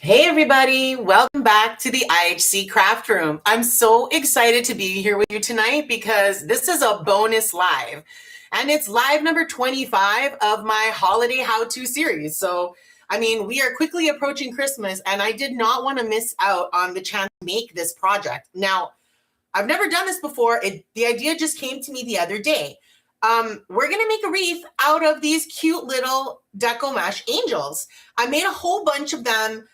Hey everybody, welcome back to the IHC Craft Room. I'm so excited to be here with you tonight because this is a bonus live and it's live number 25 of my holiday how-to series. So, we are quickly approaching Christmas and I did not want to miss out on the chance to make this project. Now, I've never done this before. The idea just came to me the other day. We're going to make a wreath out of these cute little Deco Mesh angels. I made a whole bunch of them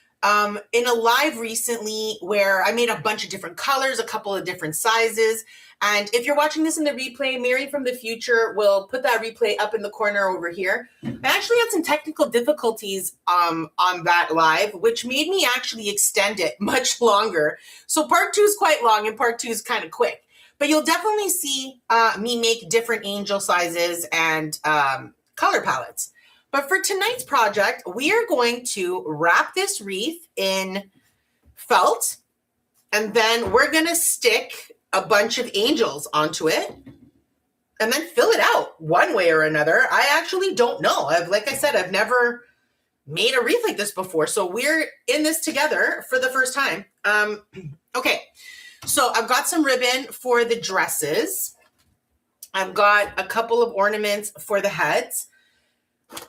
in a live recently where I made a bunch of different colors, a couple of different sizes. And if you're watching this in the replay, Mary from the future will put that replay up in the corner over here. I actually had some technical difficulties on that live, which made me actually extend it much longer. So part 2 is quite long and part 2 is kind of quick. But you'll definitely see me make different angel sizes and color palettes. But for tonight's project, we are going to wrap this wreath in felt, and then we're going to stick a bunch of angels onto it and then fill it out one way or another. I actually don't know. Like I said, I've never made a wreath like this before. So we're in this together for the first time. Okay. So I've got some ribbon for the dresses. I've got a couple of ornaments for the heads.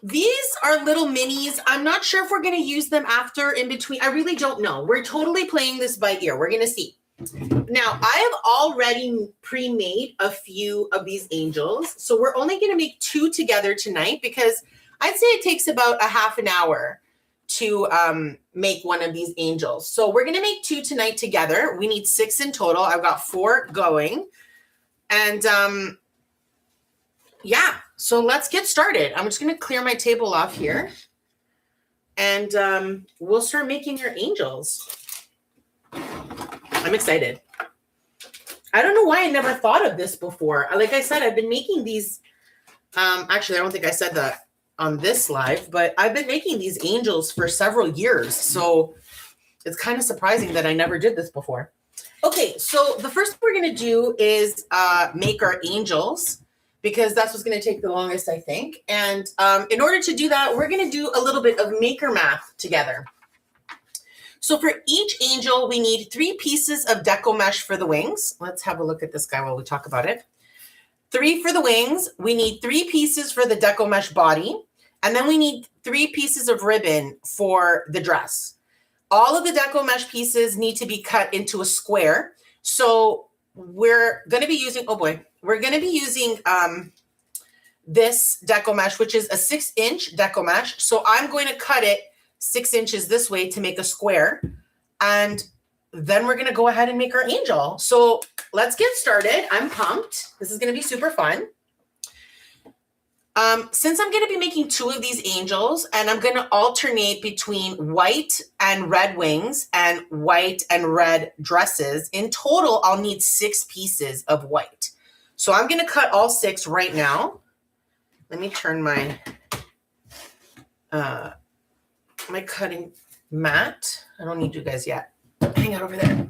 These are little minis. I'm not sure if we're going to use them after in between. I really don't know. We're totally playing this by ear. We're going to see. Now, I have already pre-made a few of these angels. So we're only going to make 2 together tonight because I'd say it takes about a half an hour to make one of these angels. So we're going to make 2 tonight together. We need 6 in total. I've got 4 going. And yeah, so let's get started. I'm just going to clear my table off here and we'll start making our angels. I'm excited. I don't know why I never thought of this before. Like I said, I've been making these. Actually, I don't think I said that on this live, but I've been making these angels for several years. So it's kind of surprising that I never did this before. Okay, so the first thing we're going to do is make our angels because that's what's going to take the longest, I think. And in order to do that, we're going to do a little bit of maker math together. So for each angel, we need 3 pieces of Deco Mesh for the wings. Let's have a look at this guy while we talk about it. 3 for the wings. We need 3 pieces for the Deco Mesh body. And then we need 3 pieces of ribbon for the dress. All of the Deco Mesh pieces need to be cut into a square. So we're going to be using, we're going to be using this Deco Mesh, which is a 6-inch Deco Mesh. So I'm going to cut it 6 inches this way to make a square. And then we're going to go ahead and make our angel. So let's get started. I'm pumped. This is going to be super fun. Since I'm going to be making 2 of these angels and I'm going to alternate between white and red wings and white and red dresses, in total, I'll need 6 pieces of white. So I'm going to cut all 6 right now. Let me turn my, my cutting mat. I don't need you guys yet. Hang out over there.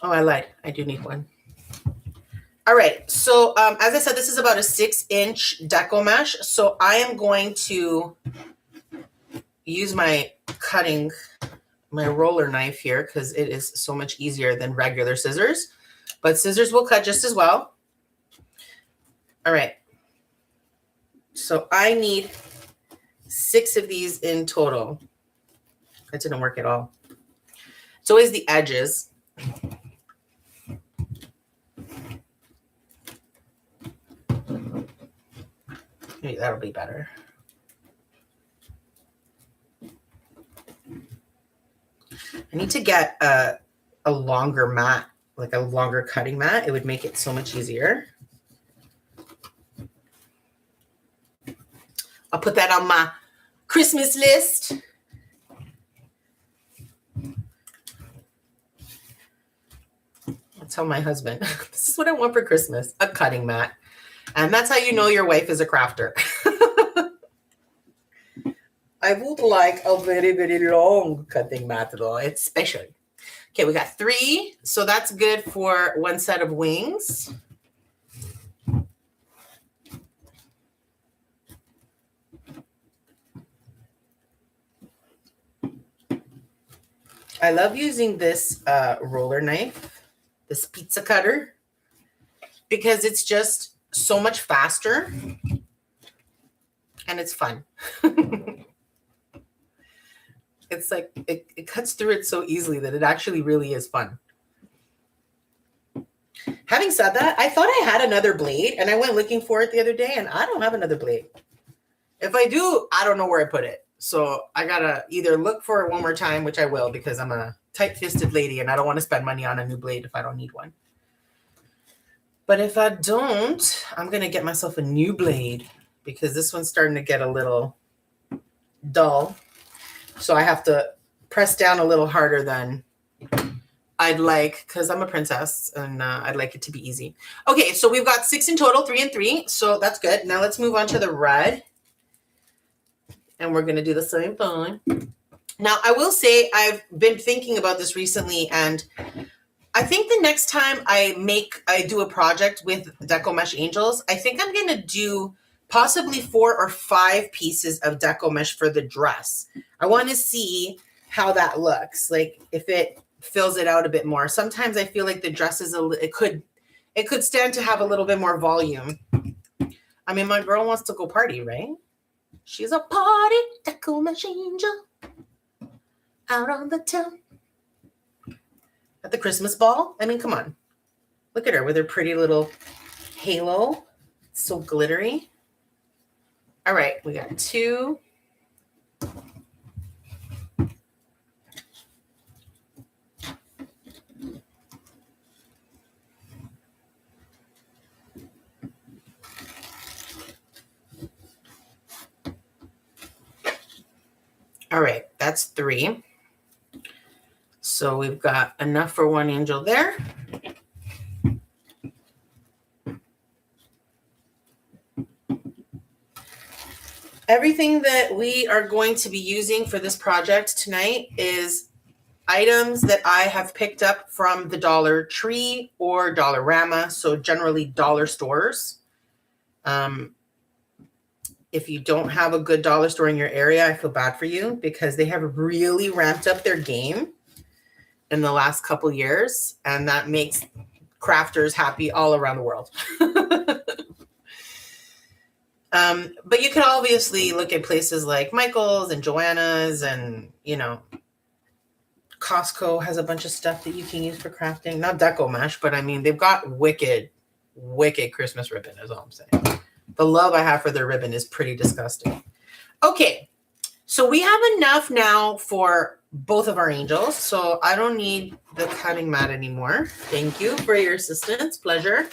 Oh, I lied. I do need one. All right. So as I said, this is about a 6-inch Deco Mesh. So I am going to use my roller knife here because it is so much easier than regular scissors. But scissors will cut just as well. All right. So I need 6 of these in total. That didn't work at all. It's always the edges. Maybe that'll be better. I need to get a longer mat, like a longer cutting mat. It would make it so much easier. I'll put that on my Christmas list. I'll tell my husband, this is what I want for Christmas, a cutting mat. And that's how you know your wife is a crafter. I would like a very, very long cutting mat though. It's special. Okay, we got 3. So that's good for 1 set of wings. I love using this roller knife, this pizza cutter, because it's just so much faster and it's fun. It's like it cuts through it so easily that it actually really is fun. Having said that, I thought I had another blade and I went looking for it the other day and I don't have another blade. If I do, I don't know where I put it. So I gotta either look for it one more time, which I will because I'm a tight-fisted lady and I don't want to spend money on a new blade if I don't need one. But if I don't, I'm gonna get myself a new blade because this one's starting to get a little dull. So I have to press down a little harder than I'd like because I'm a princess and I'd like it to be easy. Okay, so we've got 6 in total, 3 and 3. So that's good. Now let's move on to the red. And we're going to do the same thing. Now, I will say I've been thinking about this recently, and I think the next time I do a project with Deco Mesh Angels, I think I'm going to do possibly 4 or 5 pieces of Deco Mesh for the dress. I want to see how that looks, like if it fills it out a bit more. Sometimes I feel like the dress is it could stand to have a little bit more volume. I mean, my girl wants to go party, right? She's a party Deco Mesh Angel out on the town at the Christmas ball. I mean, come on. Look at her with her pretty little halo. It's so glittery. All right, we got 2. All right, that's 3. So we've got enough for 1 angel there. Everything that we are going to be using for this project tonight is items that I have picked up from the Dollar Tree or Dollarama, so generally dollar stores. If you don't have a good dollar store in your area, I feel bad for you because they have really ramped up their game in the last couple years, and that makes crafters happy all around the world. But you can obviously look at places like Michael's and Joanna's and, you know, Costco has a bunch of stuff that you can use for crafting. Not Deco Mesh, but I mean, they've got wicked Christmas ribbon is all I'm saying. The love I have for their ribbon is pretty disgusting. Okay, so we have enough now for both of our angels, so I don't need the cutting mat anymore. Thank you for your assistance. Pleasure.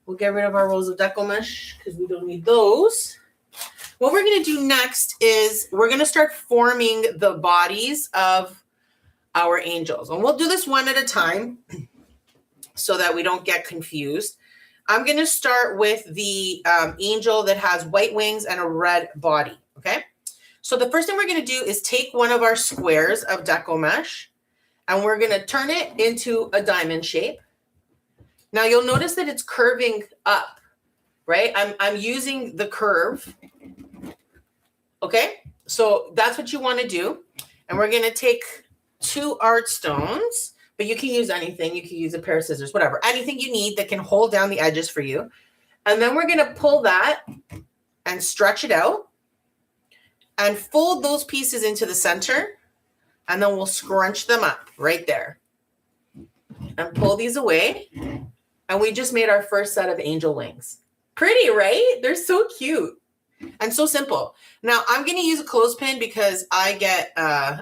We'll get rid of our rolls of Deco Mesh because we don't need those. What we're going to do next is we're going to start forming the bodies of our angels. And we'll do this one at a time so that we don't get confused. I'm going to start with the angel that has white wings and a red body, okay? So the first thing we're going to do is take one of our squares of Deco Mesh, and we're going to turn it into a diamond shape. Now, you'll notice that it's curving up, right? I'm using the curve, okay? So that's what you want to do. And we're going to take 2 art stones. But you can use anything. You can use a pair of scissors, whatever. Anything you need that can hold down the edges for you. And then we're going to pull that and stretch it out and fold those pieces into the center. And then we'll scrunch them up right there. And pull these away. And we just made our first set of angel wings. Pretty, right? They're so cute and so simple. Now, I'm going to use a clothespin because I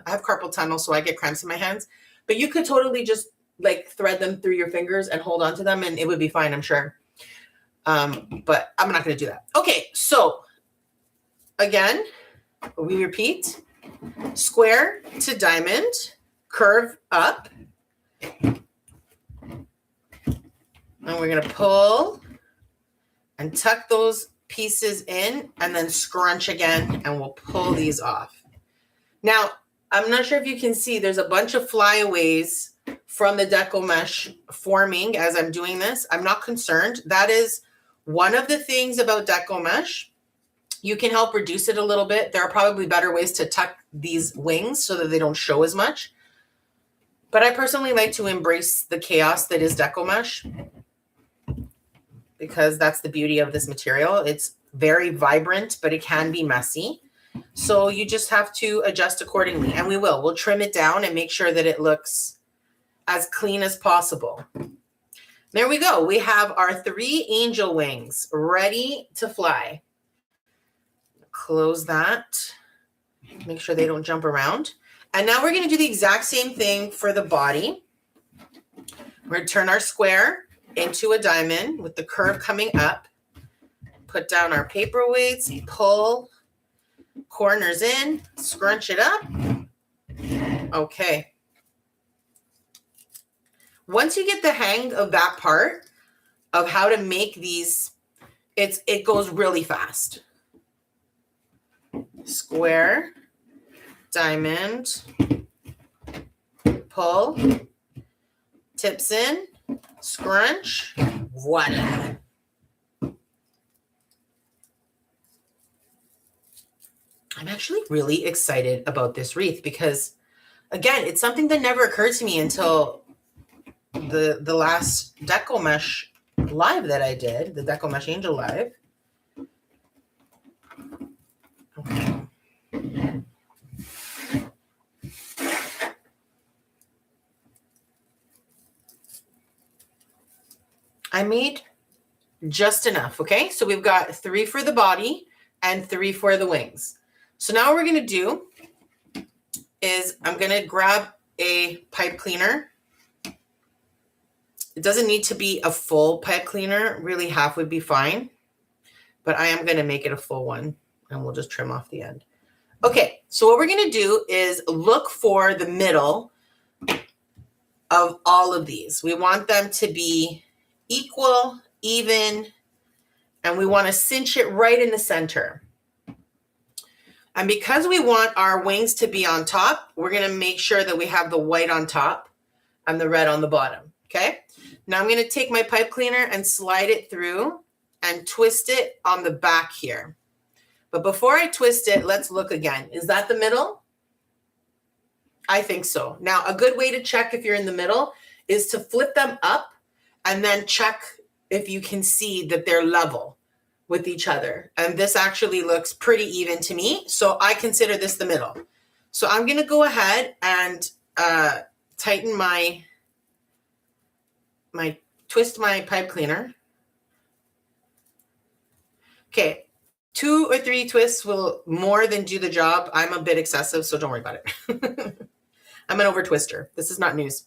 have carpal tunnel, so I get cramps in my hands. But you could totally just like thread them through your fingers and hold on to them and it would be fine, I'm sure. But I'm not going to do that. Okay, so again, we repeat. Square to diamond, curve up. And we're going to pull and tuck those pieces in and then scrunch again and we'll pull these off. Now, I'm not sure if you can see, there's a bunch of flyaways from the Deco Mesh forming as I'm doing this. I'm not concerned. That is one of the things about Deco Mesh. You can help reduce it a little bit. There are probably better ways to tuck these wings so that they don't show as much. But I personally like to embrace the chaos that is Deco Mesh, because that's the beauty of this material. It's very vibrant, but it can be messy. So you just have to adjust accordingly. And we will. We'll trim it down and make sure that it looks as clean as possible. There we go. We have our 3 angel wings ready to fly. Close that. Make sure they don't jump around. And now we're going to do the exact same thing for the body. We're going to turn our square into a diamond with the curve coming up. Put down our paperweights, pull corners in, scrunch it up. Okay. Once you get the hang of that part of how to make these, it goes really fast. Square, diamond, pull, tips in, scrunch, voila. I'm actually really excited about this wreath because, again, it's something that never occurred to me until the last Deco Mesh live that I did, the Deco Mesh Angel live. Okay. I made just enough, okay? So we've got 3 for the body and 3 for the wings. So now what we're going to do is I'm going to grab a pipe cleaner. It doesn't need to be a full pipe cleaner. Really, half would be fine. But I am going to make it a full one, and we'll just trim off the end. Okay, so what we're going to do is look for the middle of all of these. We want them to be equal, even, and we want to cinch it right in the center. And because we want our wings to be on top, we're going to make sure that we have the white on top and the red on the bottom, okay? Now I'm going to take my pipe cleaner and slide it through and twist it on the back here. But before I twist it, let's look again. Is that the middle? I think so. Now, a good way to check if you're in the middle is to flip them up and then check if you can see that they're level with each other. And this actually looks pretty even to me. So I consider this the middle. So I'm going to go ahead and tighten twist my pipe cleaner. Okay. 2 or 3 twists will more than do the job. I'm a bit excessive, so don't worry about it. I'm an over twister. This is not news.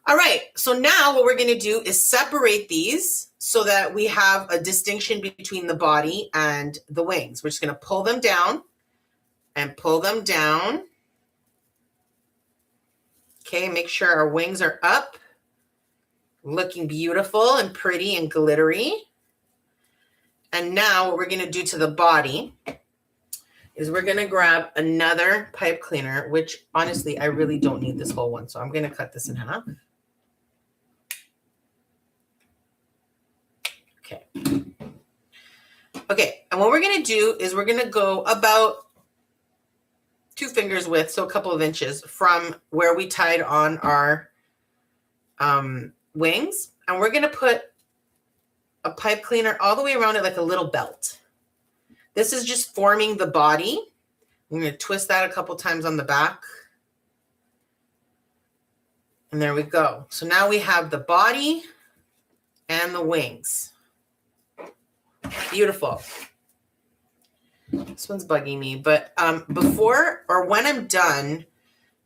All right, so now what we're going to do is separate these so that we have a distinction between the body and the wings. We're just going to pull them down and pull them down. Okay, make sure our wings are up, looking beautiful and pretty and glittery. And now what we're going to do to the body is we're going to grab another pipe cleaner, which honestly, I really don't need this whole one. So I'm going to cut this in half. Okay. Okay. And what we're going to do is we're going to go about 2 fingers width, so a couple of inches from where we tied on our wings. And we're going to put a pipe cleaner all the way around it like a little belt. This is just forming the body. I'm going to twist that a couple times on the back. And there we go. So now we have the body and the wings. Beautiful. This one's bugging me, but before or when I'm done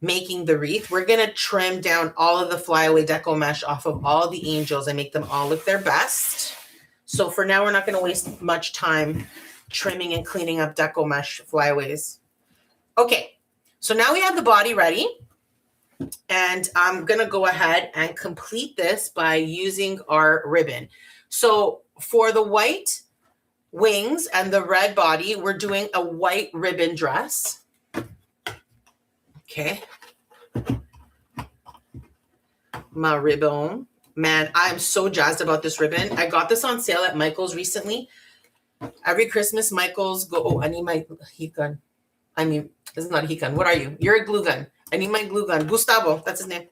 making the wreath, we're going to trim down all of the flyaway Deco Mesh off of all the angels and make them all look their best. So for now, we're not going to waste much time trimming and cleaning up Deco Mesh flyaways. Okay, so now we have the body ready. And I'm going to go ahead and complete this by using our ribbon. So for the white wings and the red body, we're doing a white ribbon dress. Okay. My ribbon. Man, I'm so jazzed about this ribbon. I got this on sale at Michael's recently. Every Christmas, Michael's go, oh, I need my heat gun. I mean, this is not a heat gun. What are you? You're a glue gun. I need my glue gun. Gustavo, that's his name.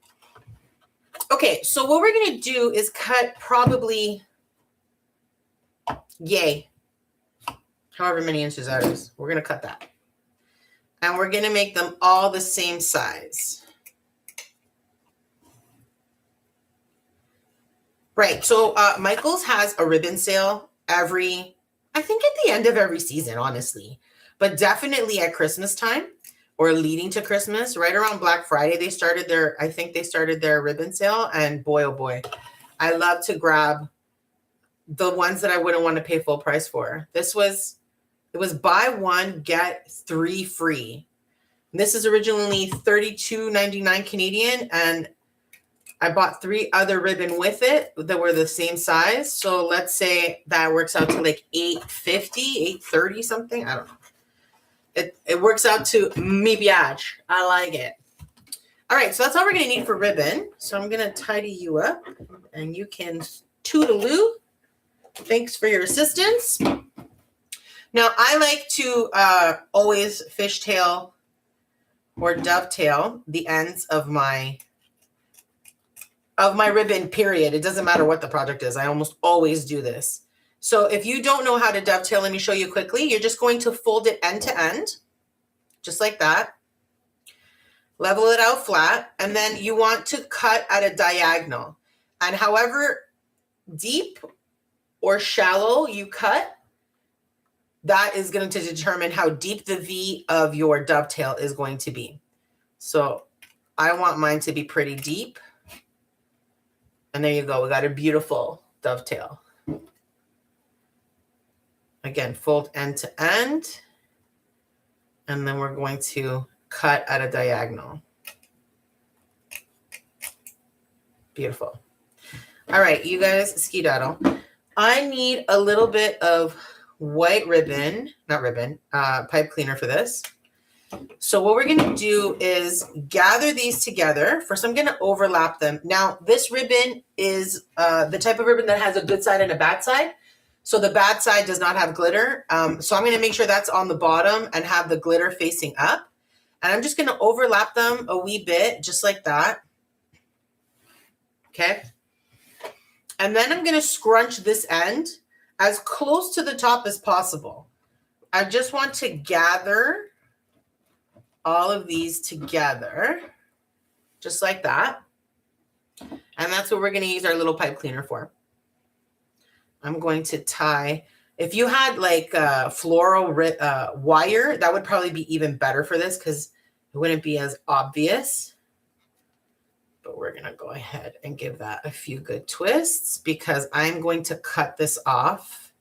Okay, so what we're going to do is cut probably, however many inches that is. We're going to cut that. And we're going to make them all the same size. Right, so Michael's has a ribbon sale I think at the end of every season, honestly. But definitely at Christmas time or leading to Christmas, right around Black Friday, they started their ribbon sale. And boy, oh boy, I love to grab the ones that I wouldn't want to pay full price for. It was buy one, get 3 free. This is originally $32.99 Canadian, and I bought 3 other ribbon with it that were the same size. So let's say that works out to like $8.50, $8.30 something. I don't know. It works out to mi piace. I like it. All right, so that's all we're going to need for ribbon. So I'm going to tidy you up, and you can toodaloo. Thanks for your assistance. Now, I like to always fishtail or dovetail the ends of my ribbon, period. It doesn't matter what the project is. I almost always do this. So if you don't know how to dovetail, let me show you quickly. You're just going to fold it end to end, just like that. Level it out flat, and then you want to cut at a diagonal. And however deep or shallow you cut, that is going to determine how deep the V of your dovetail is going to be. So I want mine to be pretty deep. And there you go. We got a beautiful dovetail. Again, fold end to end. And then we're going to cut at a diagonal. Beautiful. All right, you guys, skedaddle. I need a little bit of white ribbon, pipe cleaner for this. So what we're going to do is gather these together. First, I'm going to overlap them. Now, this ribbon is the type of ribbon that has a good side and a bad side. So the bad side does not have glitter. So I'm going to make sure that's on the bottom and have the glitter facing up. And I'm just going to overlap them a wee bit, just like that. Okay. And then I'm going to scrunch this end as close to the top as possible. I just want to gather all of these together, just like that. And that's what we're going to use our little pipe cleaner for. I'm going to tie, if you had like floral wire, that would probably be even better for this because it wouldn't be as obvious. But we're going to go ahead and give that a few good twists because I'm going to cut this off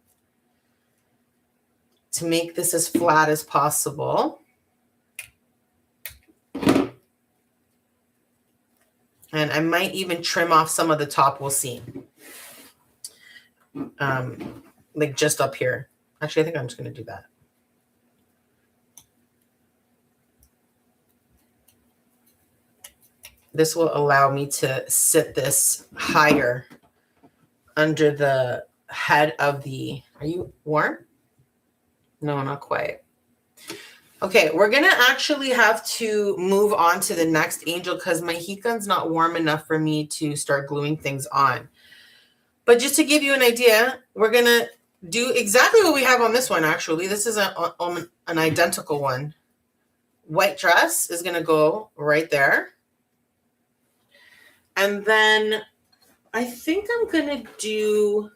to make this as flat as possible. And I might even trim off some of the top, we'll see. Like just up here. Actually, I think I'm just going to do that. This will allow me to sit this higher under the head of the, are you warm? No, not quite. Okay, we're going to actually have to move on to the next angel because my heat gun's not warm enough for me to start gluing things on. But just to give you an idea, we're going to do exactly what we have on this one, actually. This is an identical one. White dress is going to go right there. And then I think I'm going to do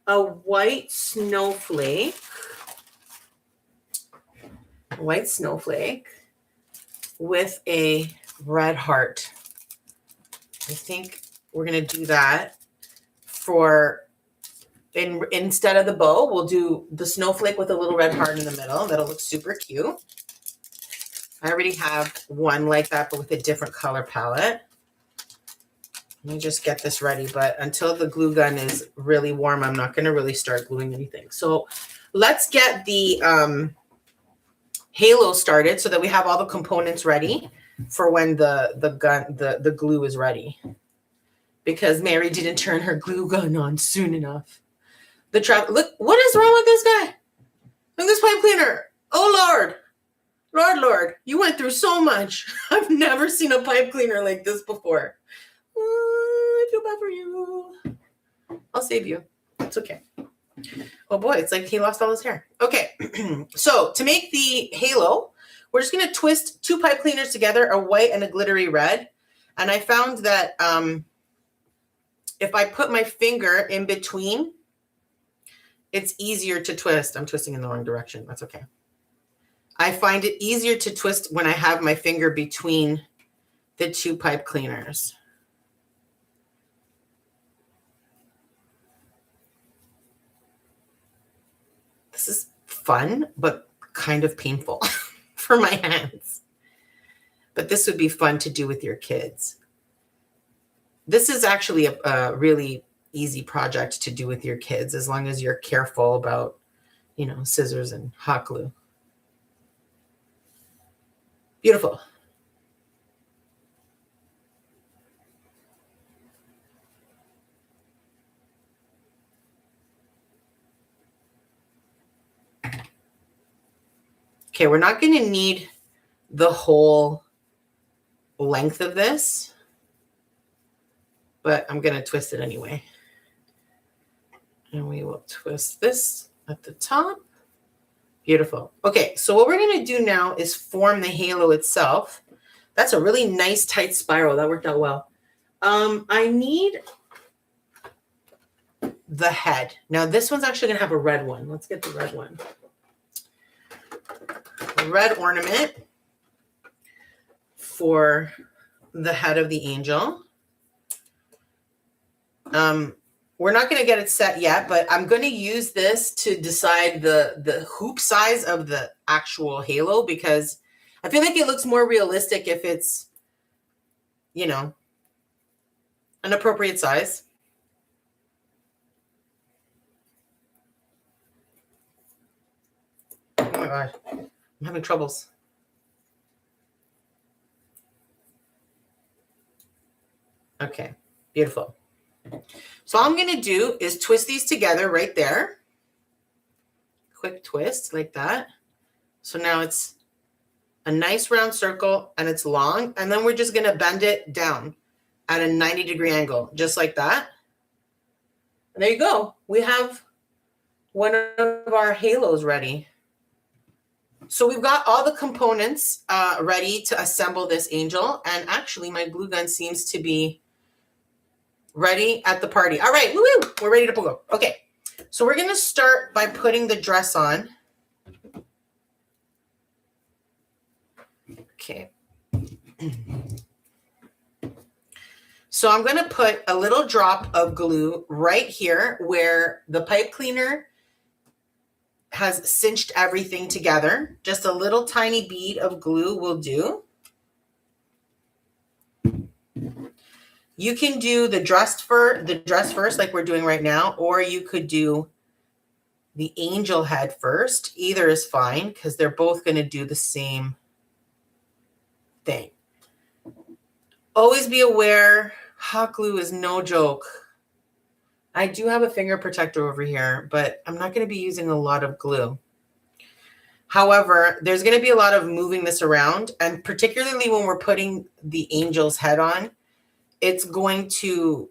a white snowflake. White snowflake with a red heart. I think we're going to do that for, instead of the bow, we'll do the snowflake with a little red heart in the middle. That'll look super cute. I already have one like that, but with a different color palette. Let me just get this ready. But until the glue gun is really warm, I'm not going to really start gluing anything. So let's get the halo started so that we have all the components ready for when the glue is ready. Because Mary didn't turn her glue gun on soon enough. Look, what is wrong with this guy? Look at this pipe cleaner. Oh, Lord, you went through so much. I've never seen a pipe cleaner like this before. I feel bad for you. I'll save you. It's okay. Oh boy, it's like he lost all his hair. Okay, so to make the halo, we're just going to twist 2 pipe cleaners together, a white and a glittery red. And I found that if I put my finger in between, it's easier to twist. I'm twisting in the wrong direction. That's okay. I find it easier to twist when I have my finger between the 2 pipe cleaners. This is fun, but kind of painful for my hands. But this would be fun to do with your kids. This is actually a really easy project to do with your kids, as long as you're careful about, you know, scissors and hot glue. Beautiful. Okay, we're not going to need the whole length of this, but I'm going to twist it anyway. And we will twist this at the top. Beautiful. Okay, so what we're going to do now is form the halo itself. That's a really nice tight spiral. That worked out well. I need the head. Now this one's actually going to have a red one. Let's get the red one. A red ornament for the head of the angel. We're not going to get it set yet, but I'm going to use this to decide the hoop size of the actual halo, because I feel like it looks more realistic if it's, you know, an appropriate size. Oh my God, I'm having troubles. Okay, beautiful. So all I'm going to do is twist these together right there. Quick twist like that. So now it's a nice round circle and it's long. And then we're just going to bend it down at a 90-degree angle, just like that. And there you go. We have one of our halos ready. So we've got all the components ready to assemble this angel. And actually my glue gun seems to be ready at the party. All right, woo-woo, we're ready to go. Okay, so we're going to start by putting the dress on. Okay. So I'm going to put a little drop of glue right here where the pipe cleaner has cinched everything together. Just a little tiny bead of glue will do. You can do the dress first like we're doing right now, or you could do the angel head first. Either is fine because they're both going to do the same thing. Always be aware, hot glue is no joke. I do have a finger protector over here, but I'm not going to be using a lot of glue. However, there's going to be a lot of moving this around, and particularly when we're putting the angel's head on, it's going to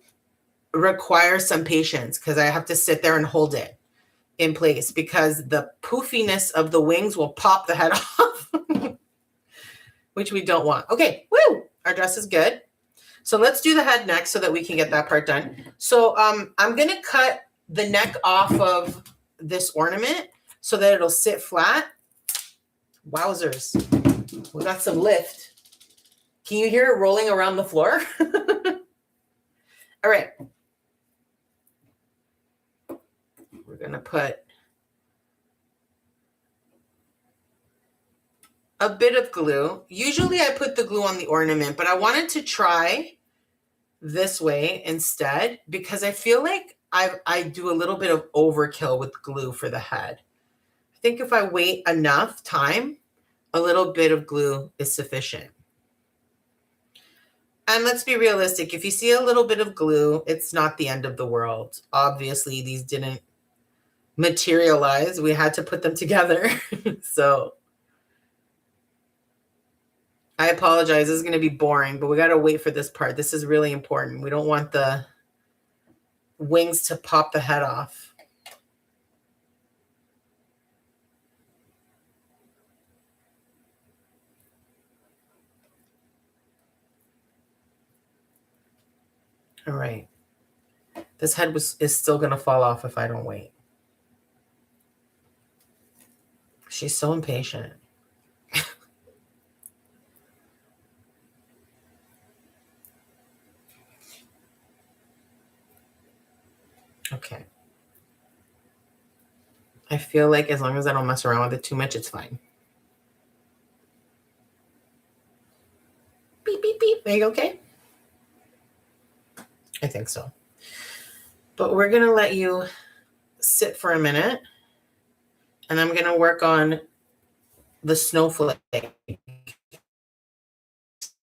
require some patience because I have to sit there and hold it in place because the poofiness of the wings will pop the head off, which we don't want. Okay, woo! Our dress is good. So let's do the head next so that we can get that part done. So I'm going to cut the neck off of this ornament so that it'll sit flat. Wowzers. We got some lift. Can you hear it rolling around the floor? All right. We're going to put a bit of glue. Usually I put the glue on the ornament, but I wanted to try this way instead because I feel like I do a little bit of overkill with glue for the head. I think if I wait enough time, a little bit of glue is sufficient. And let's be realistic. If you see a little bit of glue, it's not the end of the world. Obviously, these didn't materialize. We had to put them together. So I apologize. This is going to be boring, but we got to wait for this part. This is really important. We don't want the wings to pop the head off. All right. This head is still going to fall off if I don't wait. She's so impatient. Okay. I feel like as long as I don't mess around with it too much, it's fine. Beep, beep, beep. Are you okay? I think so. But we're going to let you sit for a minute. And I'm going to work on the snowflake.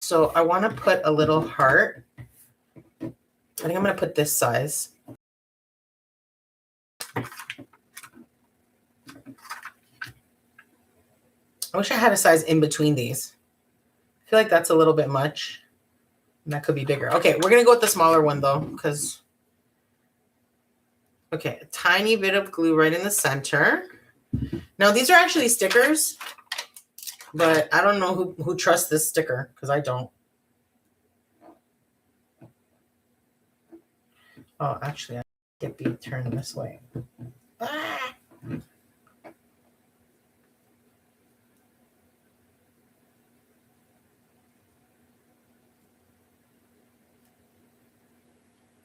So I want to put a little heart. I think I'm going to put this size. I wish I had a size in between these. I feel like that's a little bit much. And that could be bigger. Okay, we're going to go with the smaller one though, because, okay, a tiny bit of glue right in the center. Now these are actually stickers, but I don't know who trusts this sticker, because I don't. Oh, actually, I get be turned this way. Ah!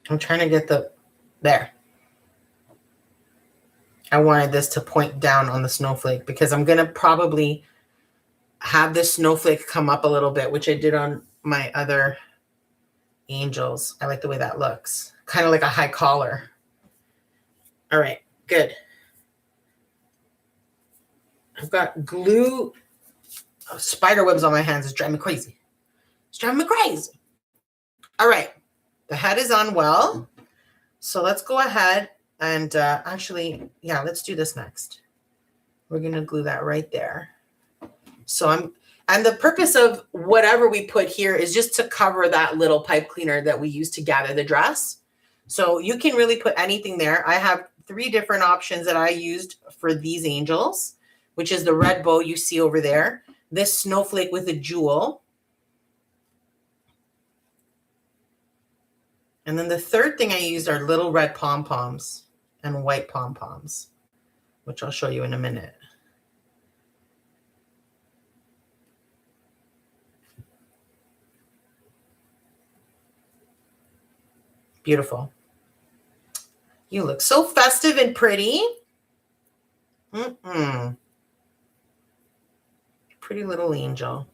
I'm trying to get there. I wanted this to point down on the snowflake because I'm going to probably have this snowflake come up a little bit, which I did on my other angels. I like the way that looks. Kind of like a high collar. All right, good. I've got glue, spider webs on my hands. It's driving me crazy. It's driving me crazy. All right, the head is on well. So let's go ahead and actually, yeah, let's do this next. We're going to glue that right there. So and the purpose of whatever we put here is just to cover that little pipe cleaner that we use to gather the dress. So you can really put anything there. I have 3 different options that I used for these angels, which is the red bow you see over there, this snowflake with a jewel, and then the third thing I used are little red pom-poms and white pom-poms, which I'll show you in a minute. Beautiful. You look so festive and pretty. Pretty little angel.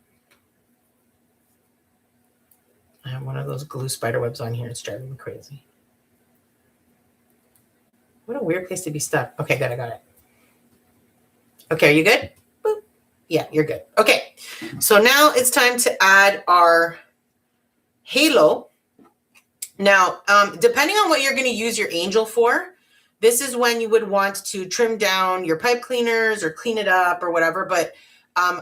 I have one of those glue spider webs on here. It's driving me crazy. What a weird place to be stuck. Okay, good. I got it. Okay, are you good? Boop. Yeah, you're good. Okay, so now it's time to add our halo. Now, depending on what you're going to use your angel for, this is when you would want to trim down your pipe cleaners or clean it up or whatever. But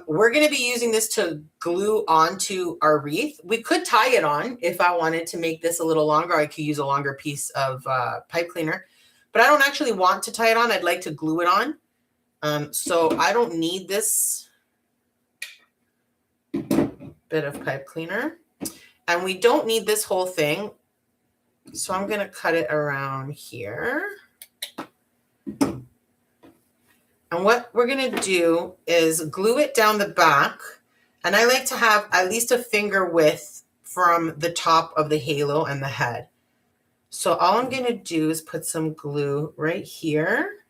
we're going to be using this to glue onto our wreath. We could tie it on if I wanted to make this a little longer. I could use a longer piece of pipe cleaner, but I don't actually want to tie it on. I'd like to glue it on. So I don't need this bit of pipe cleaner, and we don't need this whole thing. So I'm going to cut it around here. And what we're going to do is glue it down the back. And I like to have at least a finger width from the top of the halo and the head. So all I'm going to do is put some glue right here.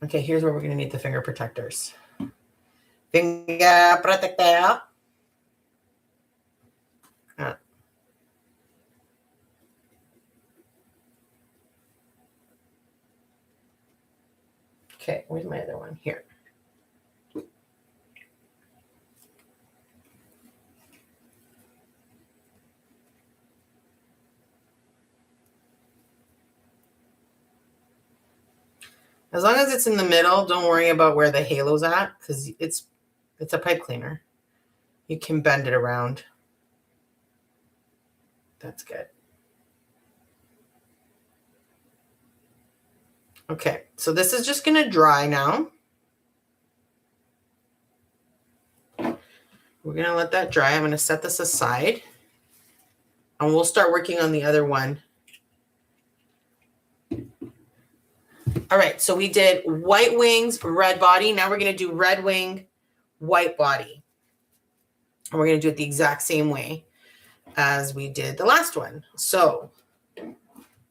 Okay, here's where we're going to need the finger protectors. Finger protector. Okay, where's my other one? Here. As long as it's in the middle, don't worry about where the halo's at, because it's a pipe cleaner. You can bend it around. That's good. Okay, so this is just going to dry now. We're going to let that dry. I'm going to set this aside. And we'll start working on the other one. All right, so we did white wings, red body. Now we're going to do red wing, white body. And we're going to do it the exact same way as we did the last one. So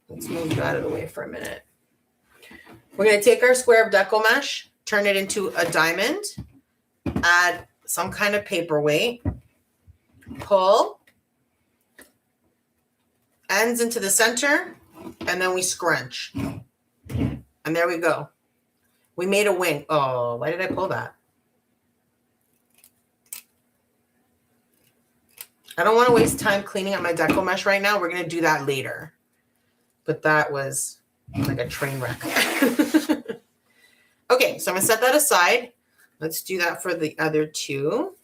let's move you out of the way for a minute. We're going to take our square of Deco Mesh, turn it into a diamond, add some kind of paperweight, pull, ends into the center, and then we scrunch. And there we go. We made a wing. Oh, why did I pull that? I don't want to waste time cleaning up my Deco Mesh right now. We're going to do that later. But that was like a train wreck. Okay, so I'm going to set that aside. Let's do that for the other two.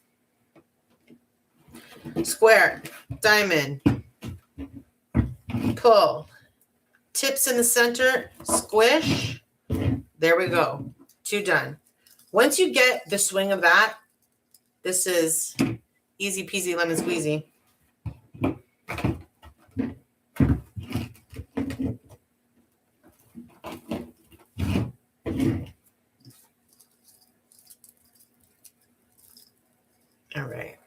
Square, diamond, pull, tips in the center, squish. There we go. Two done. Once you get the swing of that, this is easy peasy lemon squeezy. All right.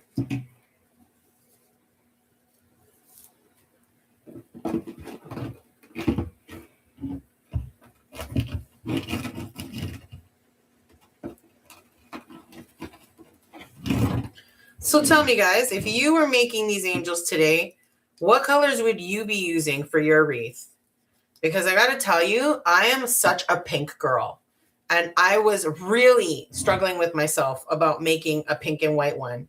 So tell me, guys, if you were making these angels today, what colors would you be using for your wreath? Because I got to tell you, I am such a pink girl. And I was really struggling with myself about making a pink and white one.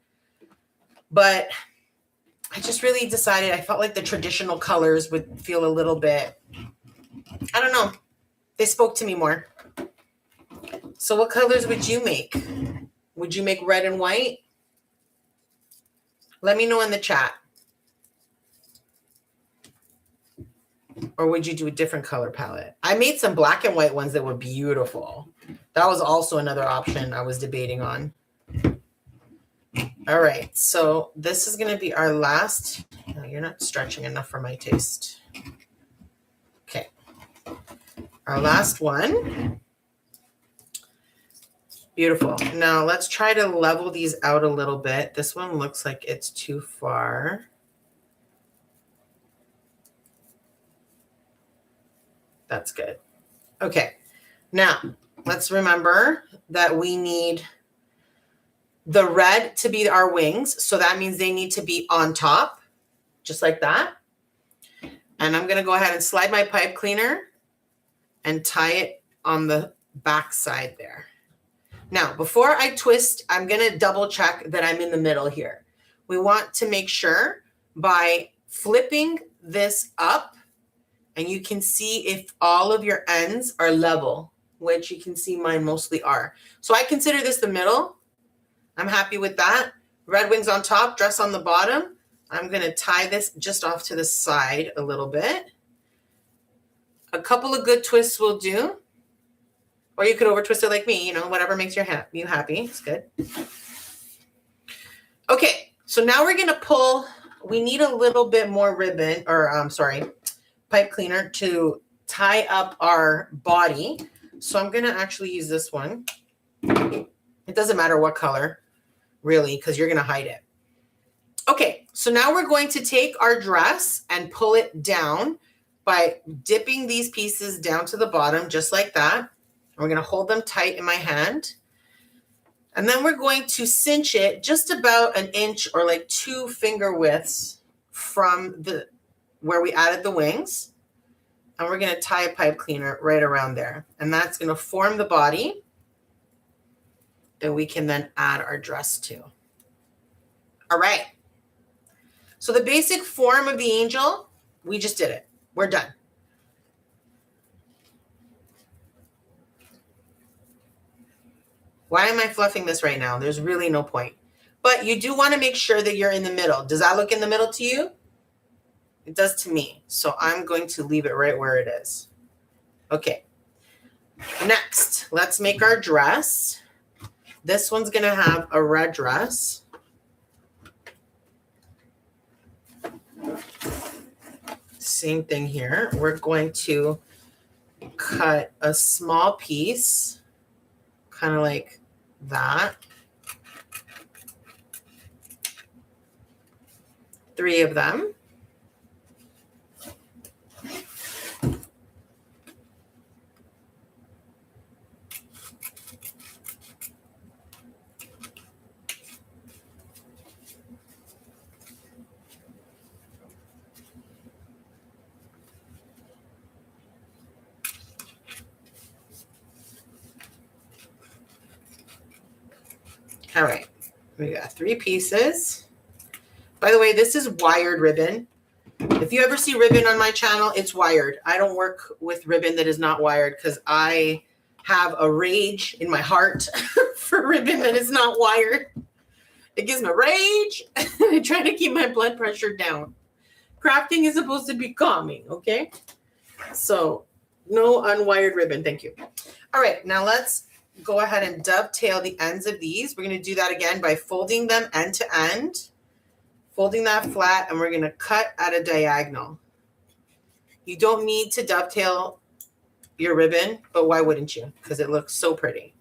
But I just really decided I felt like the traditional colors would feel a little bit, I don't know. They spoke to me more. So what colors would you make? Would you make red and white? Let me know in the chat. Or would you do a different color palette? I made some black and white ones that were beautiful. That was also another option I was debating on. All right, so this is going to be our last. No, you're not stretching enough for my taste. Okay. Our last one. Beautiful. Now let's try to level these out a little bit. This one looks like it's too far. That's good. Okay. Now let's remember that we need the red to be our wings. So that means they need to be on top, just like that. And I'm going to go ahead and slide my pipe cleaner and tie it on the back side there. Now, before I twist, I'm going to double check that I'm in the middle here. We want to make sure by flipping this up, and you can see if all of your ends are level, which you can see mine mostly are. So I consider this the middle. I'm happy with that. Red wings on top, dress on the bottom. I'm going to tie this just off to the side a little bit. A couple of good twists will do. Or you could over twist it like me, you know, whatever makes you happy. It's good. Okay, so now we're going to pull. We need a little bit more ribbon, or pipe cleaner to tie up our body. So I'm going to actually use this one. It doesn't matter what color, really, because you're going to hide it. Okay, so now we're going to take our dress and pull it down by dipping these pieces down to the bottom, just like that. We're going to hold them tight in my hand. And then we're going to cinch it just about an inch or like 2 finger widths from where we added the wings. And we're going to tie a pipe cleaner right around there. And that's going to form the body that we can then add our dress to. All right. So the basic form of the angel, we just did it. We're done. Why am I fluffing this right now? There's really no point. But you do want to make sure that you're in the middle. Does that look in the middle to you? It does to me. So I'm going to leave it right where it is. Okay. Next, let's make our dress. This one's going to have a red dress. Same thing here. We're going to cut a small piece, kind of like that. 3 of them. All right, we got 3 pieces. By the way, this is wired ribbon. If you ever see ribbon on my channel, it's wired. I don't work with ribbon that is not wired because I have a rage in my heart for ribbon that is not wired. It gives me rage. I try to keep my blood pressure down. Crafting is supposed to be calming, okay? So no unwired ribbon, thank you. All right, now let's go ahead and dovetail the ends of these. We're going to do that again by folding them end to end, folding that flat, and we're going to cut at a diagonal. You don't need to dovetail your ribbon, but why wouldn't you? Because it looks so pretty.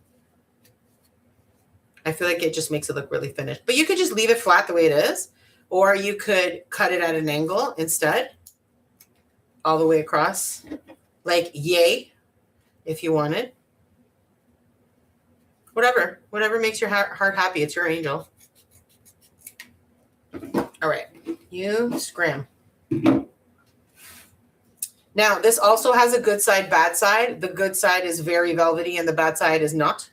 I feel like it just makes it look really finished. But you could just leave it flat the way it is, or you could cut it at an angle instead, all the way across, like yay, if you wanted. Whatever makes your heart happy. It's your angel. All right, you scram. Now, this also has a good side, bad side. The good side is very velvety and the bad side is not.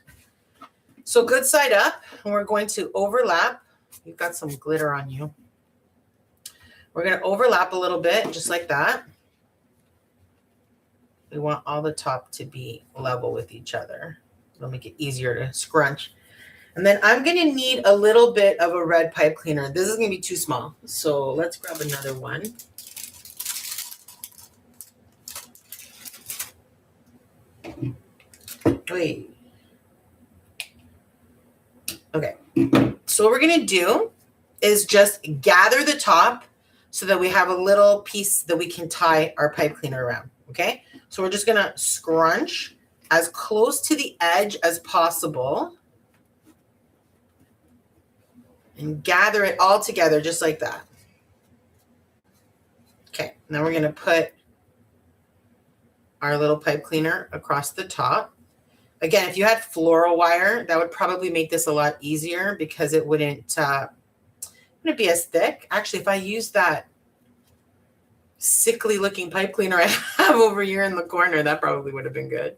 So good side up, and we're going to overlap. You've got some glitter on you. We're going to overlap a little bit, just like that. We want all the top to be level with each other. It'll make it easier to scrunch. And then I'm going to need a little bit of a red pipe cleaner. This is going to be too small. So let's grab another one. Wait. Okay. So what we're going to do is just gather the top so that we have a little piece that we can tie our pipe cleaner around. Okay. So we're just going to scrunch as close to the edge as possible and gather it all together just like that. Okay, now we're going to put our little pipe cleaner across the top. Again, if you had floral wire, that would probably make this a lot easier because it wouldn't be as thick. Actually, if I used that sickly looking pipe cleaner I have over here in the corner, that probably would have been good.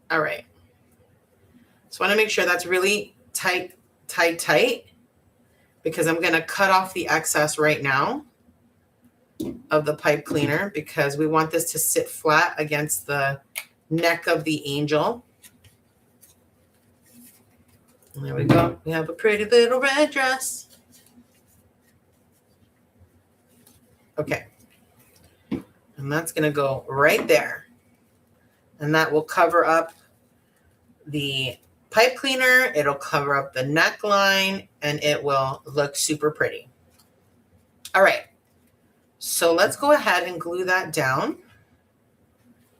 All right. So I want to make sure that's really tight, because I'm going to cut off the excess right now of the pipe cleaner because we want this to sit flat against the neck of the angel. And there we go. We have a pretty little red dress. Okay. And that's going to go right there. And that will cover up the pipe cleaner. It'll cover up the neckline and it will look super pretty. All right. So let's go ahead and glue that down.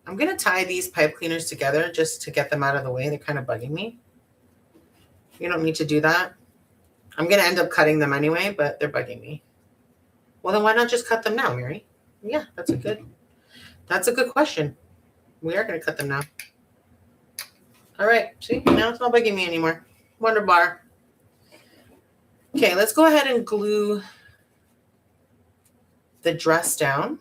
I'm going to tie these pipe cleaners together just to get them out of the way. They're kind of bugging me. You don't need to do that. I'm going to end up cutting them anyway, but they're bugging me. Well, then why not just cut them now, Mary? Yeah, that's a good question. We are going to cut them now. All right. See, now it's not bugging me anymore. Wonder bar. Okay, let's go ahead and glue the dress down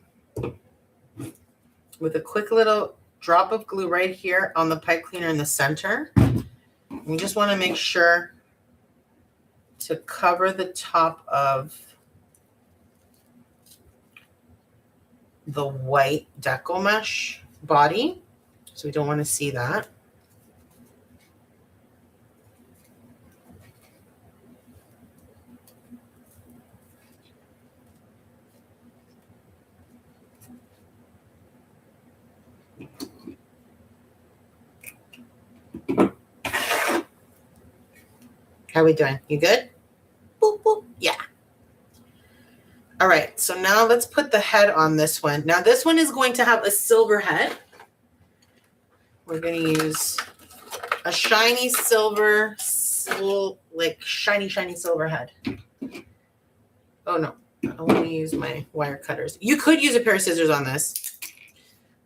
with a quick little drop of glue right here on the pipe cleaner in the center. We just want to make sure to cover the top of the white Deco Mesh body. So we don't want to see that. How we doing? You good? Boop, boop. Yeah. All right, so now let's put the head on this one. Now this one is going to have a silver head. We're going to use a shiny silver, like shiny silver head. Oh no, I want to use my wire cutters. You could use a pair of scissors on this,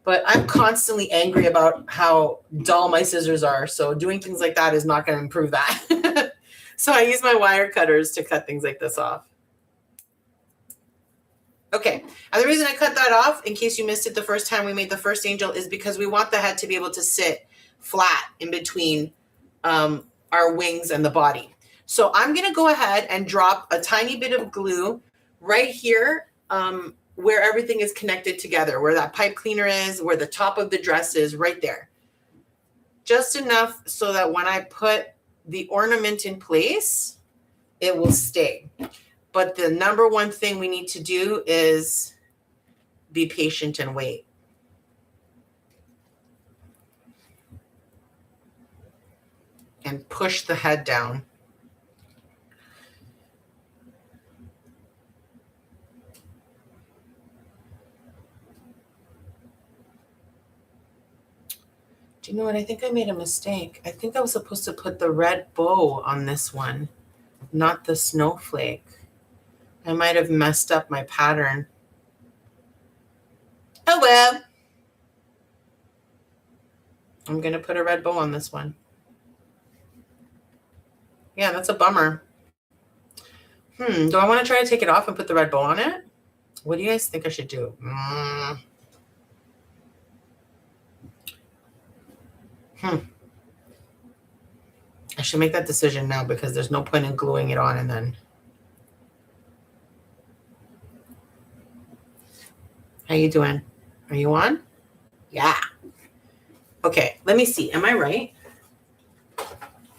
but I'm constantly angry about how dull my scissors are. So doing things like that is not going to improve that. So I use my wire cutters to cut things like this off. Okay, and the reason I cut that off, in case you missed it the first time we made the first angel, is because we want the head to be able to sit flat in between our wings and the body. So I'm going to go ahead and drop a tiny bit of glue right here where everything is connected together, where that pipe cleaner is, where the top of the dress is, right there. Just enough so that when I put the ornament in place, it will stay. But the number one thing we need to do is be patient and wait. And push the head down. Do you know what? I think I made a mistake. I think I was supposed to put the red bow on this one, not the snowflake. I might have messed up my pattern. Oh well. I'm going to put a red bow on this one. Yeah, that's a bummer. Do I want to try to take it off and put the red bow on it? What do you guys think I should do? I should make that decision now because there's no point in gluing it on and then. How you doing? Are you on? Yeah. Okay, let me see. Am I right?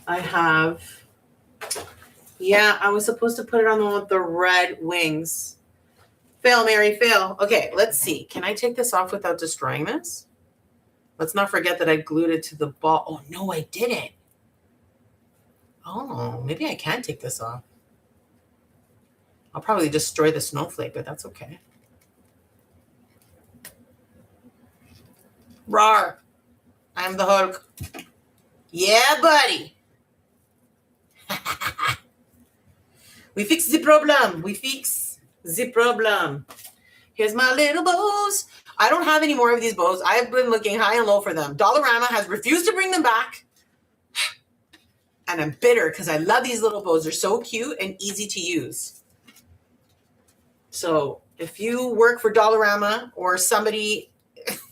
I have... Yeah, I was supposed to put it on the one with the red wings. Fail, Mary, fail. Okay, let's see. Can I take this off without destroying this? Let's not forget that I glued it to the ball. Oh, no, I didn't. Oh, maybe I can take this off. I'll probably destroy the snowflake, but that's okay. Rawr. I'm the Hulk. Yeah, buddy. We fix the problem. We fix the problem. Here's my little bows. I don't have any more of these bows. I've been looking high and low for them. Dollarama has refused to bring them back. And I'm bitter because I love these little bows. They're so cute and easy to use. So if you work for Dollarama or somebody,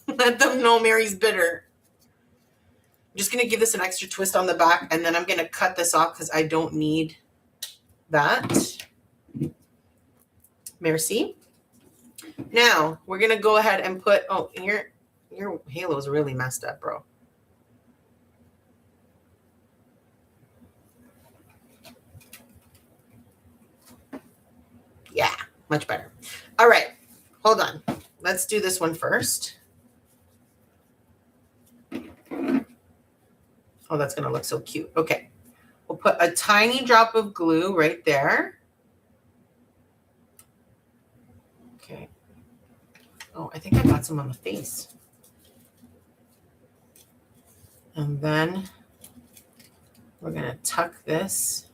let them know Mary's bitter. I'm just going to give this an extra twist on the back, and then I'm going to cut this off because I don't need that. Merci. Now we're going to go ahead and put, oh, your halo's really messed up, bro. Yeah, much better. All right, hold on. Let's do this one first. Oh, that's going to look so cute. Okay, we'll put a tiny drop of glue right there. Okay. Oh, I think I got some on the face. And then we're going to tuck this.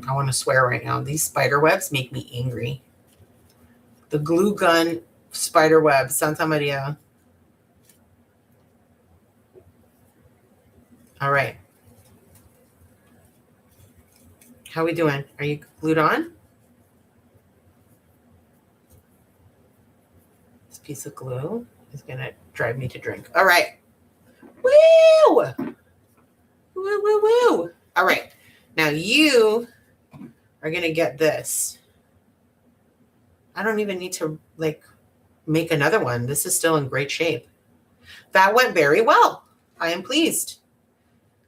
I want to swear right now. These spider webs make me angry. The glue gun spider web, Santa Maria. All right. How are we doing? Are you glued on? This piece of glue is going to drive me to drink. All right. Woo! Woo, woo, woo. All right. Now you are going to get this. I don't even need to make another one. This is still in great shape. That went very well. I am pleased.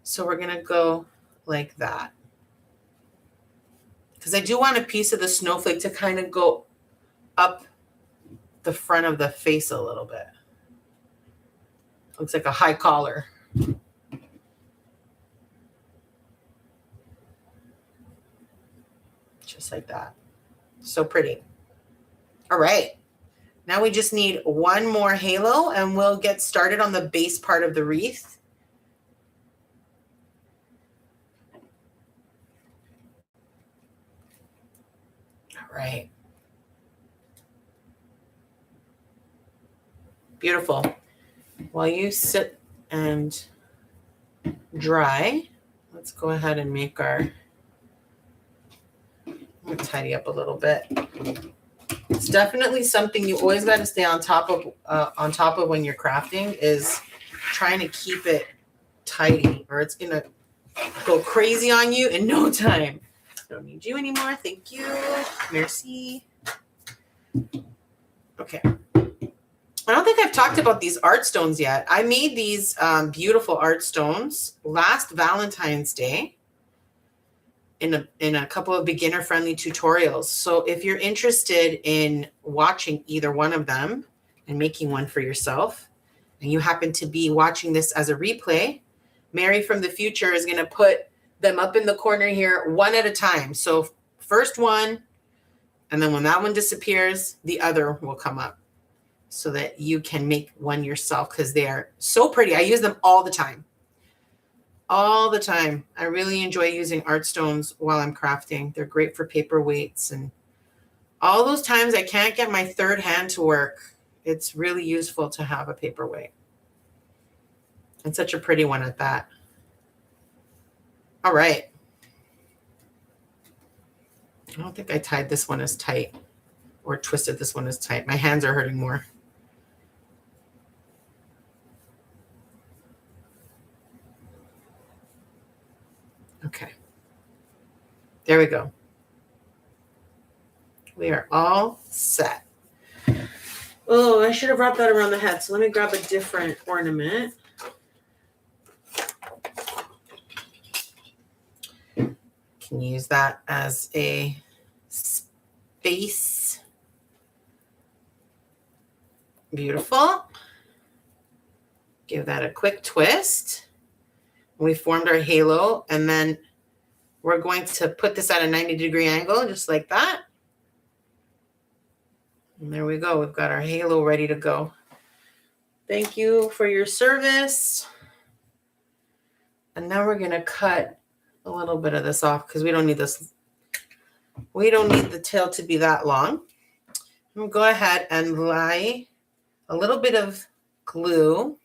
So we're going to go like that. because I do want a piece of the snowflake to kind of go up the front of the face a little bit. Looks like a high collar. Just like that. So pretty. All right. Now we just need one more halo and we'll get started on the base part of the wreath. All right. Beautiful. While you sit and dry, let's go ahead and make our, I'm gonna tidy up a little bit. It's definitely something you always got to stay on top of when you're crafting, is trying to keep it tidy, or it's gonna go crazy on you in no time. Don't need you anymore. Thank you. Merci. Okay. I don't think I've talked about these art stones yet. I made these beautiful art stones last Valentine's Day in a couple of beginner-friendly tutorials. So if you're interested in watching either one of them and making one for yourself, and you happen to be watching this as a replay, Mary from the future is going to put them up in the corner here one at a time. So first one, and then when that one disappears, the other will come up so that you can make one yourself, because they are so pretty. I use them all the time. All the time. I really enjoy using art stones while I'm crafting. They're great for paperweights, and all those times I can't get my third hand to work, it's really useful to have a paperweight. And such a pretty one at that. All right. I don't think I tied this one as tight or twisted this one as tight. My hands are hurting more. Okay. There we go. We are all set. Oh, I should have wrapped that around the head. So let me grab a different ornament. Can use that as a space. Beautiful. Give that a quick twist. We formed our halo, and then we're going to put this at a 90-degree angle, just like that. And there we go. We've got our halo ready to go. Thank you for your service. And now we're going to cut a little bit of this off because we don't need this. We don't need the tail to be that long. I'm going to go ahead and lay a little bit of glue.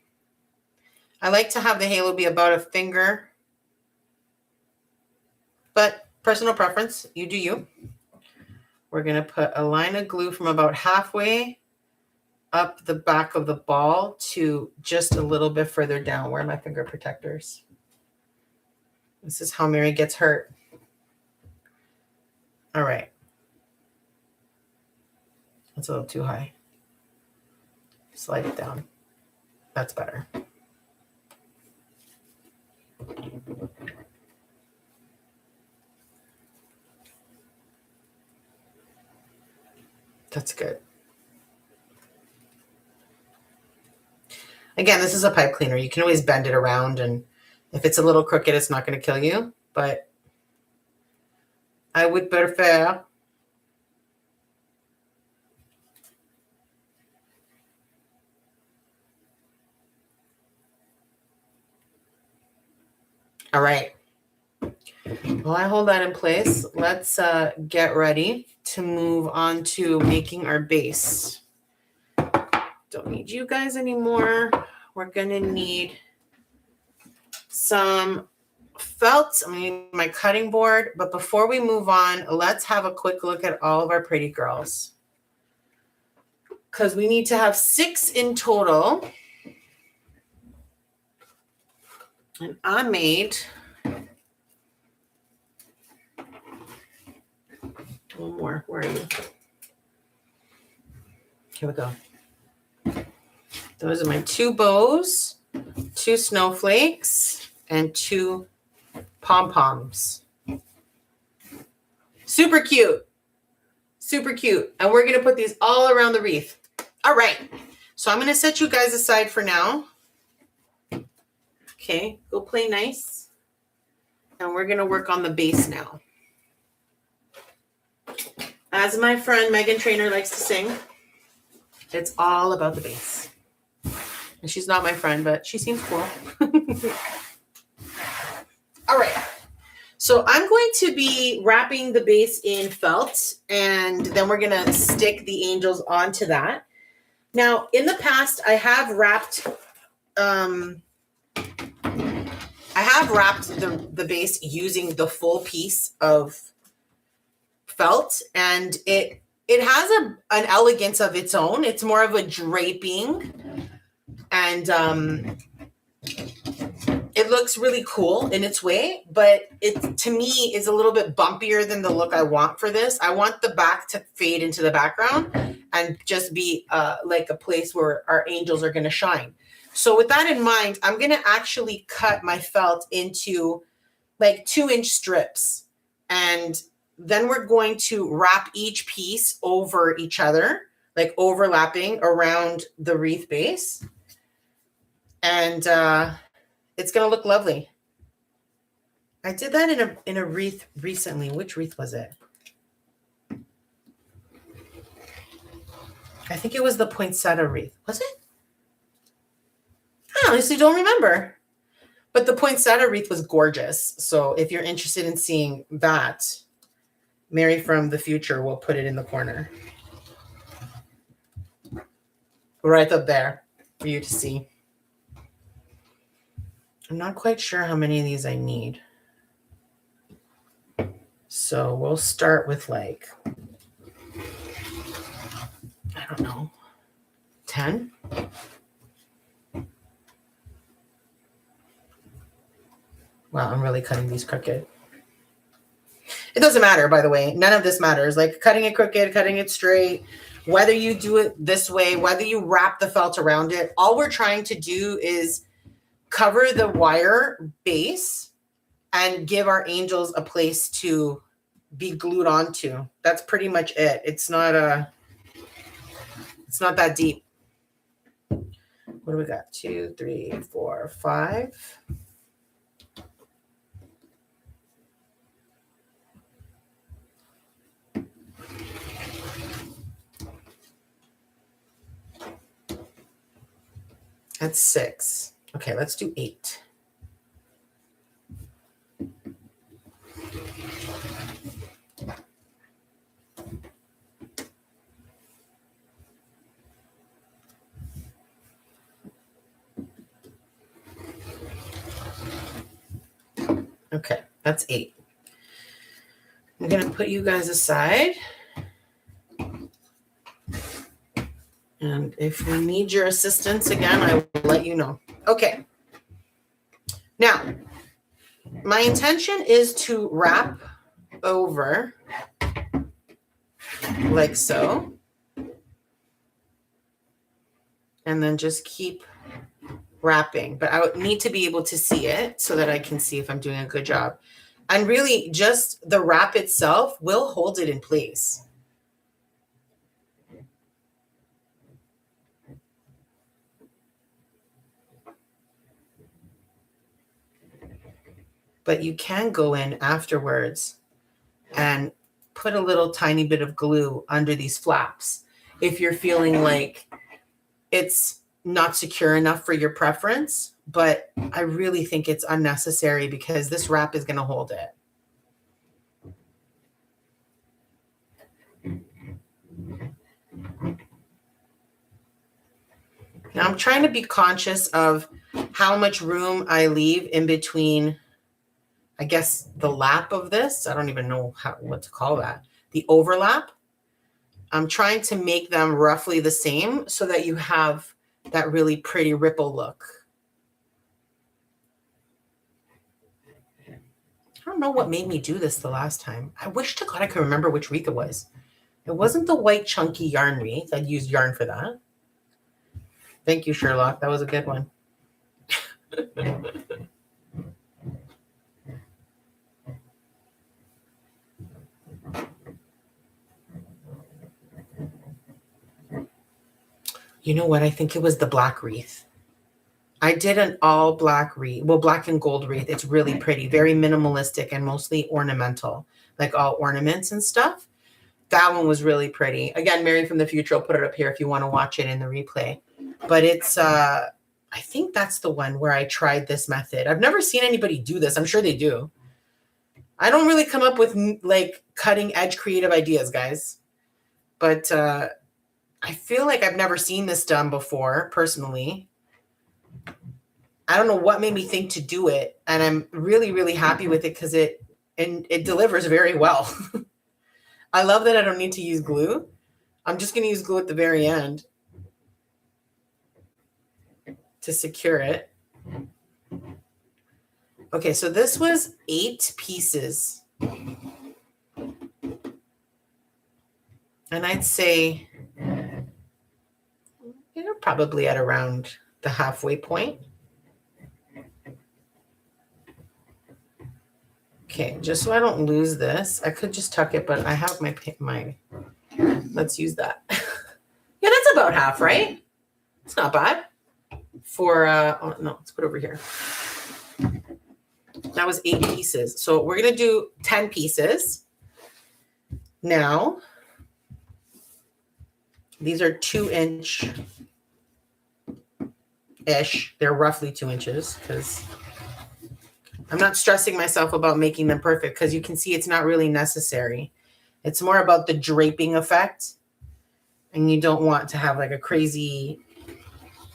I like to have the halo be about a finger, but personal preference, you do you. We're going to put a line of glue from about halfway up the back of the ball to just a little bit further down. Where are my finger protectors? This is how Mary gets hurt. All right. That's a little too high. Slide it down. That's better. That's good. Again, this is a pipe cleaner. You can always bend it around, and if it's a little crooked, it's not going to kill you, but I would prefer. All right. While I hold that in place, let's get ready to move on to making our base. Don't need you guys anymore. We're going to need some felt. I'm going to need my cutting board. But before we move on, let's have a quick look at all of our pretty girls, because we need to have 6 in total. And I made one more. Where are you? Here we go. Those are my 2 bows, 2 snowflakes, and 2 pom-poms. Super cute. Super cute. And we're going to put these all around the wreath. All right. So I'm going to set you guys aside for now. Okay. Go play nice. And we're going to work on the base now. As my friend Megan Trainor likes to sing, it's all about the base. And she's not my friend, but she seems cool. All right. So I'm going to be wrapping the base in felt, and then we're going to stick the angels onto that. Now, in the past, I have wrapped the base using the full piece of felt, and it has an elegance of its own. It's more of a draping, and it looks really cool in its way, but it, to me, is a little bit bumpier than the look I want for this. I want the back to fade into the background and just be like a place where our angels are going to shine. So with that in mind, I'm going to actually cut my felt into like 2-inch strips. And then we're going to wrap each piece over each other, like overlapping around the wreath base. And it's going to look lovely. I did that in a wreath recently. Which wreath was it? I think it was the poinsettia wreath. Was it? I honestly don't remember. But the poinsettia wreath was gorgeous. So if you're interested in seeing that, Mary from the future will put it in the corner. Right up there for you to see. I'm not quite sure how many of these I need. So we'll start with like, I don't know, 10? Wow, I'm really cutting these crooked. It doesn't matter, by the way. None of this matters. Like cutting it crooked, cutting it straight, whether you do it this way, whether you wrap the felt around it, all we're trying to do is cover the wire base and give our angels a place to be glued onto. That's pretty much it. It's not that deep. What do we got? 2, 3, 4, 5. That's 6. Okay, let's do 8. Okay, that's 8. I'm going to put you guys aside. And if we need your assistance again, I will let you know. Okay. Now, my intention is to wrap over like so. And then just keep wrapping. But I would need to be able to see it so that I can see if I'm doing a good job. And really, just the wrap itself will hold it in place. But you can go in afterwards and put a little tiny bit of glue under these flaps if you're feeling like it's not secure enough for your preference. But I really think it's unnecessary because this wrap is going to hold it. Now I'm trying to be conscious of how much room I leave in between, I guess, the lap of this. I don't even know what to call that. The overlap. I'm trying to make them roughly the same so that you have that really pretty ripple look. I don't know what made me do this the last time. I wish to God I could remember which wreath it was. It wasn't the white chunky yarn wreath. I'd used yarn for that. Thank you, Sherlock. That was a good one. You know what? I think it was the black wreath. I did an all black wreath, well, black and gold wreath. It's really pretty, very minimalistic and mostly ornamental, like all ornaments and stuff. That one was really pretty. Again, Mary from the future will put it up here if you want to watch it in the replay. But it's, I think that's the one where I tried this method. I've never seen anybody do this. I'm sure they do. I don't really come up with like cutting edge creative ideas, guys. But I feel like I've never seen this done before, personally. I don't know what made me think to do it. And I'm really, really happy with it because it delivers very well. I love that I don't need to use glue. I'm just going to use glue at the very end to secure it. Okay, so this was 8 pieces. And I'd say, probably at around the halfway point. Okay, just so I don't lose this, I could just tuck it, but I have my let's use that. Yeah, that's about half, right? It's not bad. For, oh, no, let's put it over here. That was 8 pieces. So we're going to do 10 pieces. Now, these are 2-inch-ish. They're roughly 2 inches because I'm not stressing myself about making them perfect because you can see it's not really necessary. It's more about the draping effect. And you don't want to have like a crazy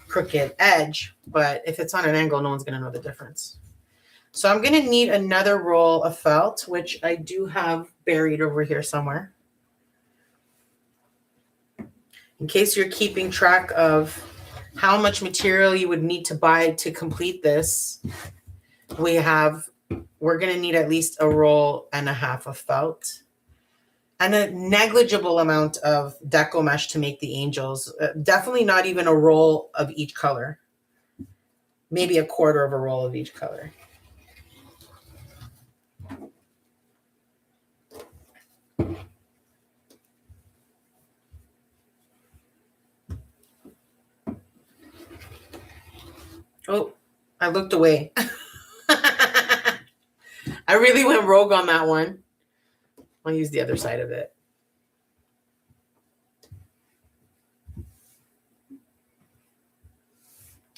crooked edge. But if it's on an angle, no one's going to know the difference. So I'm going to need another roll of felt, which I do have buried over here somewhere. In case you're keeping track of how much material you would need to buy to complete this, we're going to need at least a roll and a half of felt and a negligible amount of Deco Mesh to make the angels. Definitely not even a roll of each color. Maybe a quarter of a roll of each color. Oh, I looked away. I really went rogue on that one. I'll use the other side of it.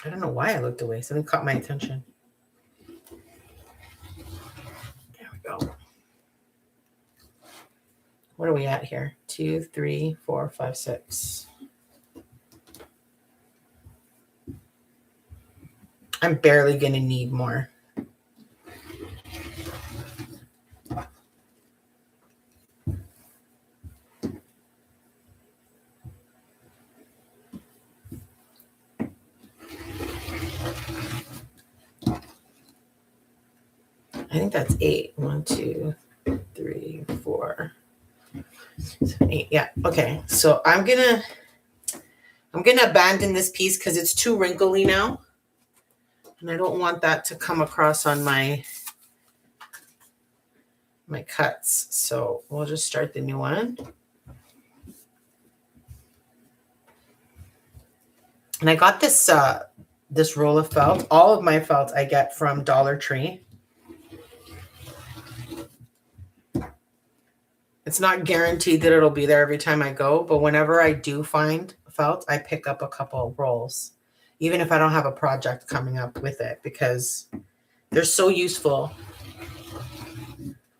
I don't know why I looked away. Something caught my attention. There we go. What are we at here? 2, 3, 4, 5, 6. I'm barely going to need more. I think that's 8. 1, 2, 3, 4, 7, 8. Yeah. Okay. So I'm gonna abandon this piece because it's too wrinkly now, and I don't want that to come across on my cuts. So we'll just start the new one. And I got this this roll of felt. All of my felt I get from Dollar Tree. It's not guaranteed that it'll be there every time I go, but whenever I do find felt, I pick up a couple rolls, even if I don't have a project coming up with it, because they're so useful.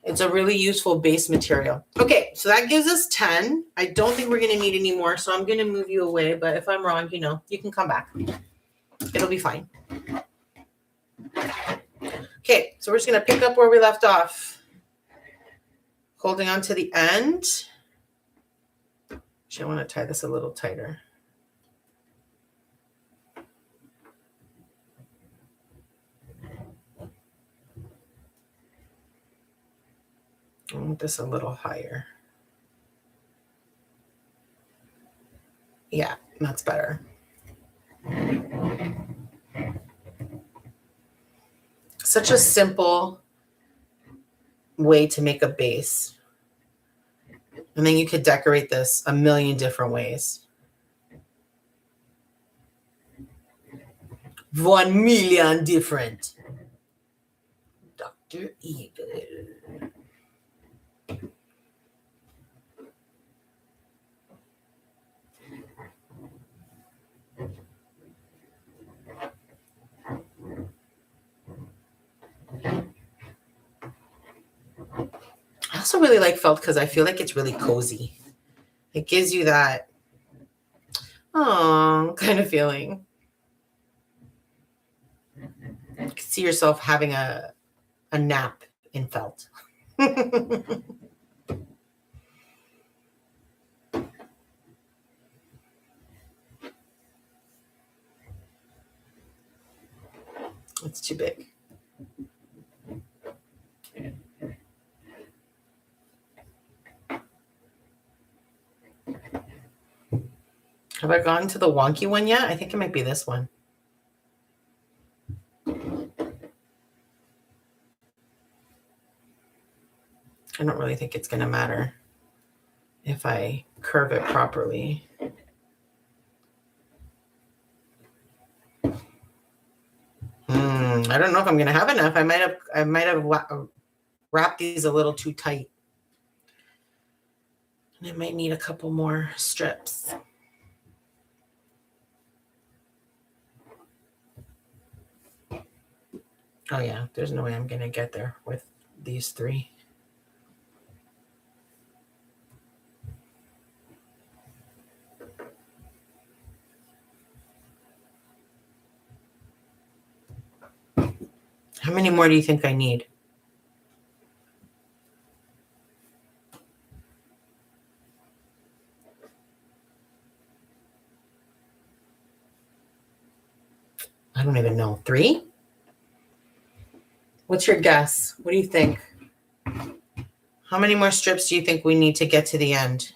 It's a really useful base material. Okay, so that gives us 10. I don't think we're going to need any more, so I'm going to move you away, but if I'm wrong, you can come back. It'll be fine. Okay, so we're just going to pick up where we left off. Holding on to the end. Actually, I want to tie this a little tighter. I want this a little higher. Yeah, that's better. Such a simple way to make a base. And then you could decorate this a million different ways. 1,000,000 different. Dr. Evil. I also really like felt because I feel like it's really cozy. It gives you that kind of feeling. You can see yourself having a nap in felt. It's too big. Have I gone to the wonky one yet? I think it might be this one. I don't really think it's going to matter if I curve it properly. I don't know if I'm going to have enough. I might have wrapped these a little too tight. And I might need a couple more strips. Oh yeah, there's no way I'm going to get there with these three. How many more do you think I need? I don't even know. 3? What's your guess? What do you think? How many more strips do you think we need to get to the end?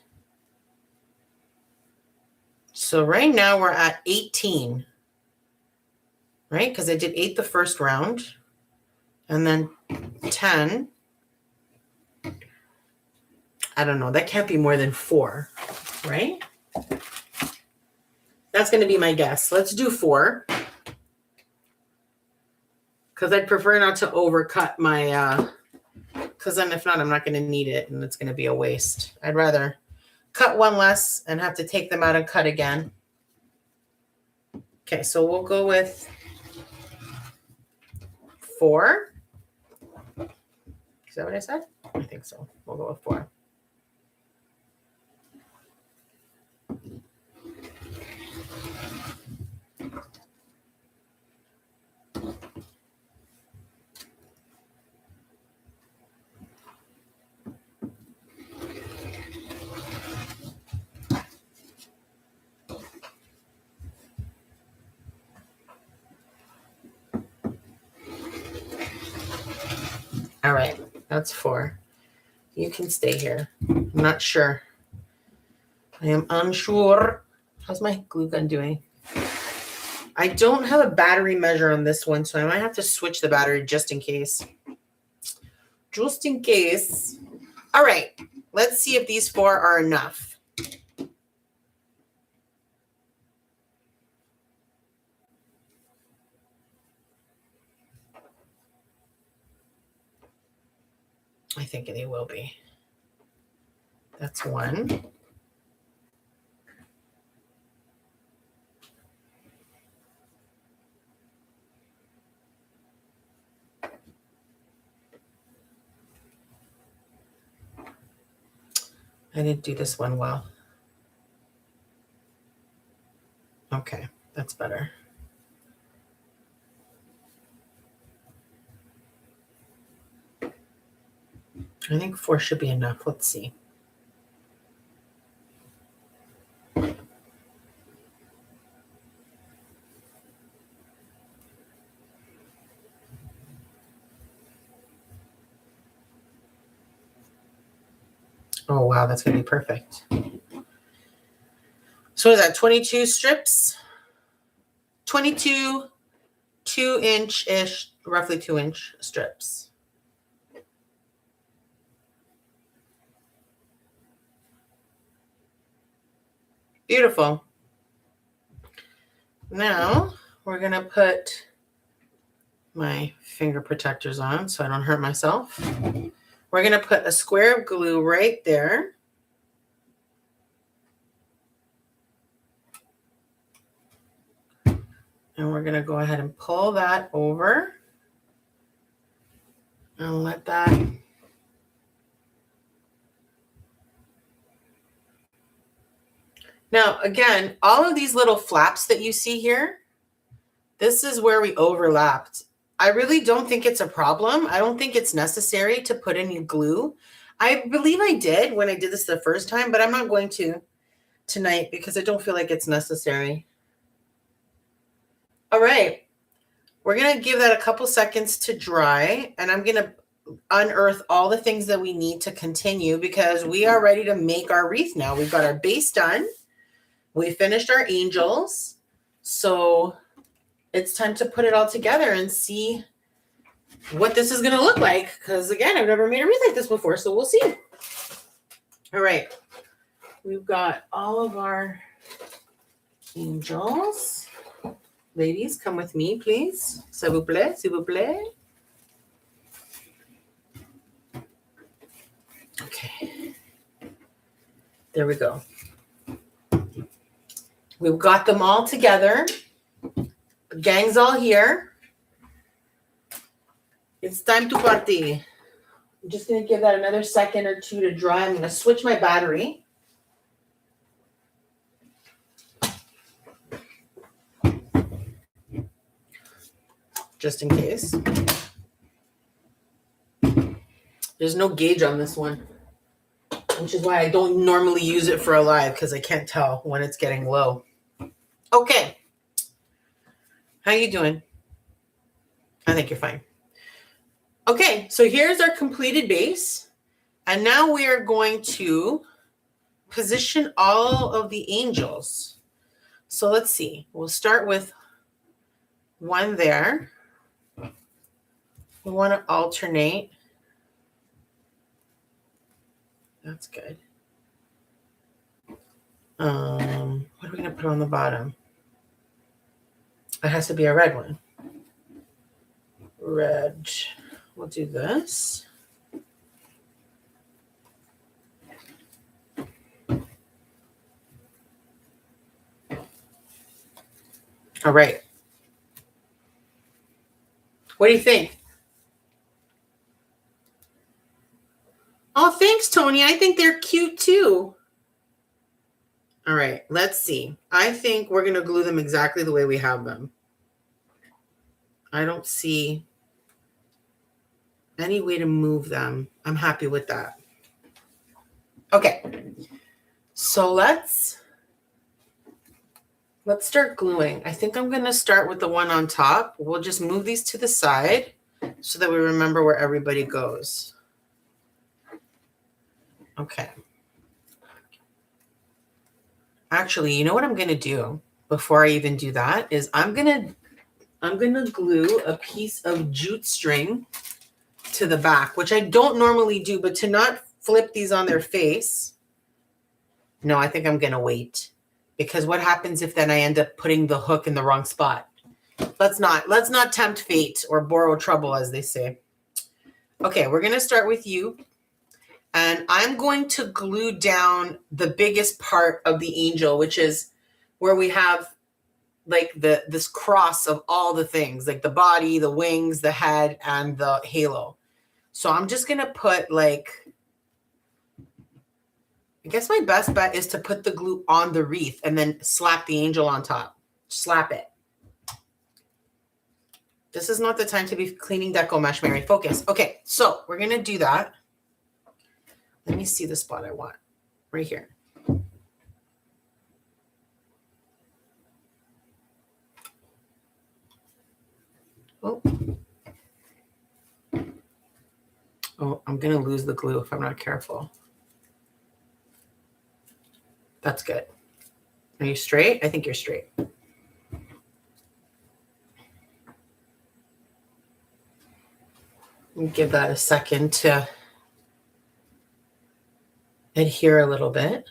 So right now we're at 18, right? Because I did 8 the first round and then 10. I don't know. That can't be more than 4, right? That's going to be my guess. Let's do 4. Because I'd prefer not to overcut my, because then if not, I'm not going to need it and it's going to be a waste. I'd rather cut one less and have to take them out and cut again. Okay, so we'll go with 4. Is that what I said? I think so. We'll go with 4. All right, that's 4. You can stay here. I'm not sure. I am unsure. How's my glue gun doing? I don't have a battery measure on this one, so I might have to switch the battery just in case. Just in case. All right, let's see if these 4 are enough. I think they will be. That's 1. I didn't do this one well. Okay, that's better. I think 4 should be enough. Let's see. Oh, wow, that's going to be perfect. So is that 22 strips? 22 2-inch-ish, roughly 2-inch strips. Beautiful. Now we're going to put my finger protectors on so I don't hurt myself. We're going to put a square of glue right there. And we're going to go ahead and pull that over and let that now, again, all of these little flaps that you see here, this is where we overlapped. I really don't think it's a problem. I don't think it's necessary to put any glue. I believe I did when I did this the first time, but I'm not going to tonight because I don't feel like it's necessary. All right. We're going to give that a couple seconds to dry, and I'm going to unearth all the things that we need to continue because we are ready to make our wreath now. We've got our base done. We finished our angels. So it's time to put it all together and see what this is going to look like. Because again, I've never made a wreath like this before, so we'll see. All right. We've got all of our angels. Ladies, come with me, please. S'il vous plaît, s'il vous plaît. Okay. There we go. We've got them all together. The gang's all here. It's time to party. I'm just going to give that another second or two to dry. I'm going to switch my battery. Just in case. There's no gauge on this one, which is why I don't normally use it for a live because I can't tell when it's getting low. Okay. How you doing? I think you're fine. Okay, so here's our completed base. And now we are going to position all of the angels. So let's see. We'll start with one there. We want to alternate. That's good. What are we going to put on the bottom? It has to be a red one. Red. We'll do this. All right. What do you think? Oh, thanks, Tony. I think they're cute too. All right, let's see. I think we're going to glue them exactly the way we have them. I don't see any way to move them. I'm happy with that. Okay, so let's start gluing. I think I'm going to start with the one on top. We'll just move these to the side so that we remember where everybody goes. Okay. Actually, you know what I'm going to do before I even do that is I'm going to glue a piece of jute string to the back, which I don't normally do, but to not flip these on their face. No, I think I'm going to wait because what happens if then I end up putting the hook in the wrong spot? Let's not tempt fate or borrow trouble, as they say. Okay, we're going to start with you. And I'm going to glue down the biggest part of the angel, which is where we have like this cross of all the things, like the body, the wings, the head, and the halo. So I'm just going to put like, I guess my best bet is to put the glue on the wreath and then slap the angel on top. Slap it. This is not the time to be cleaning Deco Mesh, Mary. Focus. Okay, so we're going to do that. Let me see the spot I want. Right here. Oh. Oh, I'm going to lose the glue if I'm not careful. That's good. Are you straight? I think you're straight. Give that a second to adhere a little bit.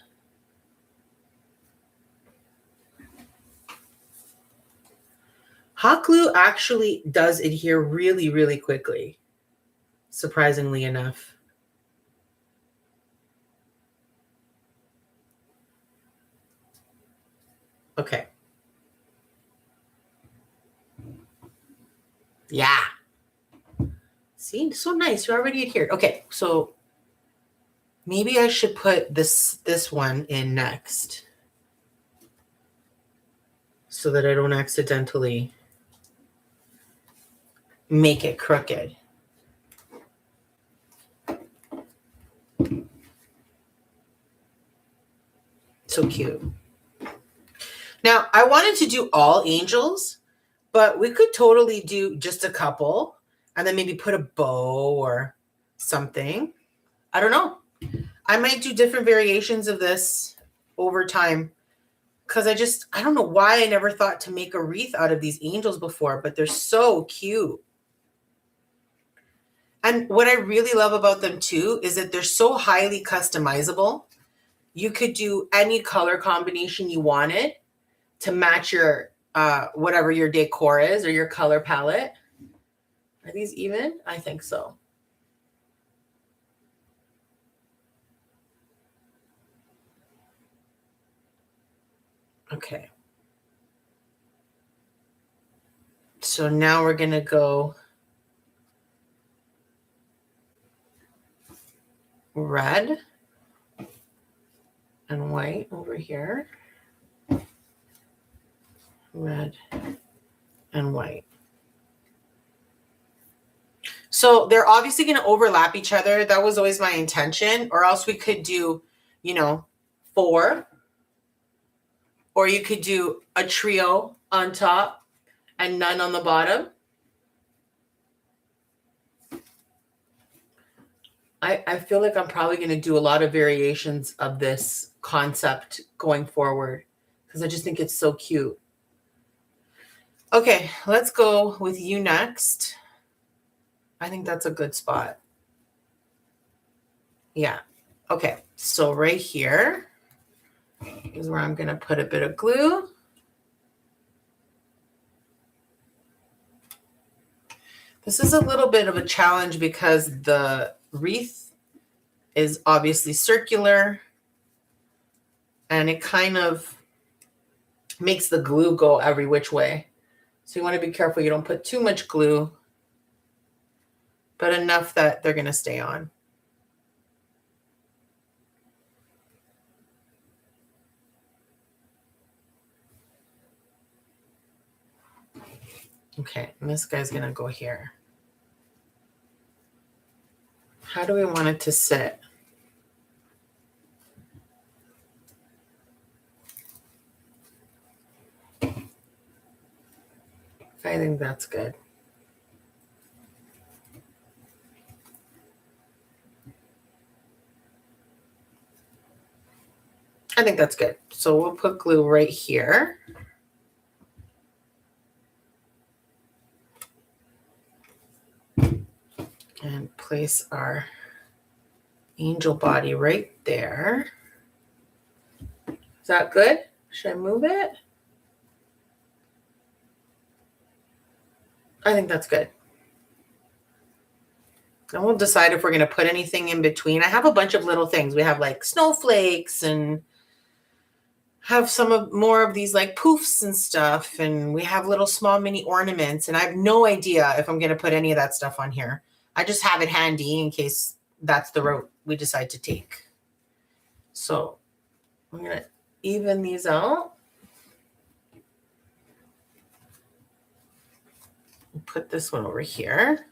Hot glue actually does adhere really, really quickly, surprisingly enough. Okay. Yeah. See, so nice. You're already adhered. Okay, so maybe I should put this one in next so that I don't accidentally make it crooked. So cute. Now, I wanted to do all angels, but we could totally do just a couple and then maybe put a bow or something. I don't know. I might do different variations of this over time because I don't know why I never thought to make a wreath out of these angels before, but they're so cute. And what I really love about them too is that they're so highly customizable. You could do any color combination you wanted to match your whatever your decor is or your color palette. Are these even? I think so. Okay. So now we're going to go red and white over here. Red and white. So they're obviously going to overlap each other. That was always my intention. Or else we could do, 4. Or you could do a trio on top and none on the bottom. I feel like I'm probably going to do a lot of variations of this concept going forward because I just think it's so cute. Okay, let's go with you next. I think that's a good spot. Yeah. Okay, so right here is where I'm going to put a bit of glue. This is a little bit of a challenge because the wreath is obviously circular and it kind of makes the glue go every which way. So you want to be careful you don't put too much glue, but enough that they're going to stay on. Okay, and this guy's going to go here. How do we want it to sit? I think that's good. I think that's good. So we'll put glue right here. And place our angel body right there. Is that good? Should I move it? I think that's good. And we'll decide if we're going to put anything in between. I have a bunch of little things. We have like snowflakes and have more of these like poofs and stuff. And we have little small mini ornaments. And I have no idea if I'm going to put any of that stuff on here. I just have it handy in case that's the route we decide to take. So I'm going to even these out. Put this one over here.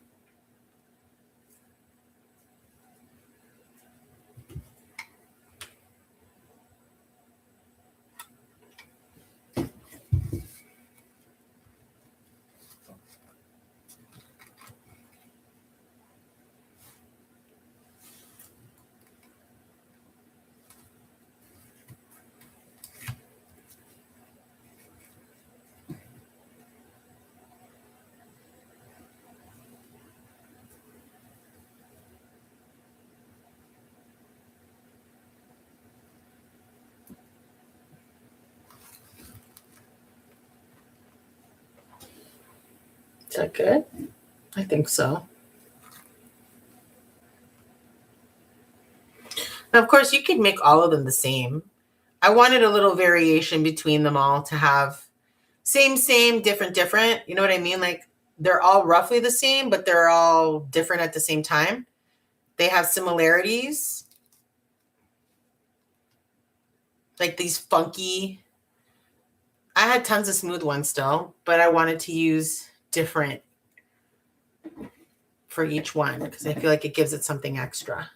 Is that good? I think so. Now, of course, you could make all of them the same. I wanted a little variation between them all to have same, different. You know what I mean? Like they're all roughly the same, but they're all different at the same time. They have similarities. Like these funky. I had tons of smooth ones still, but I wanted to use different for each one because I feel like it gives it something extra.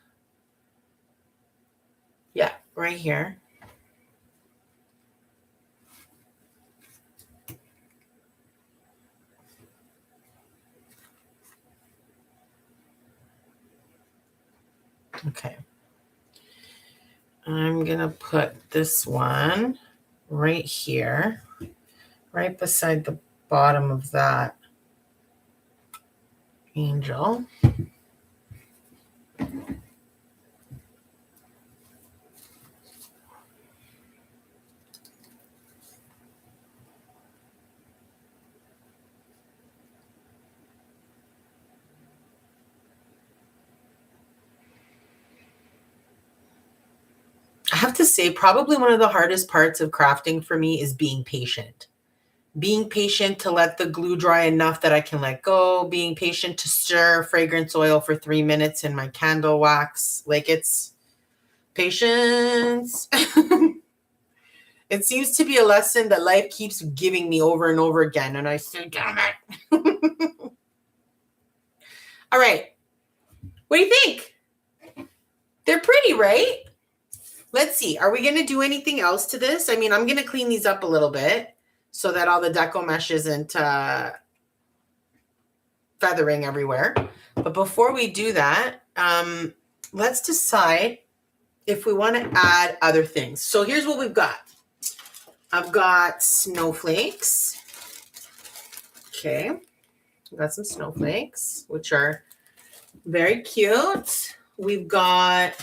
Yeah, right here. Okay. I'm going to put this one right here, right beside the bottom of that angel. I have to say, probably one of the hardest parts of crafting for me is being patient. Being patient to let the glue dry enough that I can let go. Being patient to stir fragrance oil for 3 minutes in my candle wax. Like it's patience. It seems to be a lesson that life keeps giving me over and over again. And I say, damn it. All right. What do you think? They're pretty, right? Let's see. Are we going to do anything else to this? I mean, I'm going to clean these up a little bit so that all the Deco Mesh isn't feathering everywhere. But before we do that, let's decide if we want to add other things. So here's what we've got. I've got snowflakes. Okay. I've got some snowflakes, which are very cute. We've got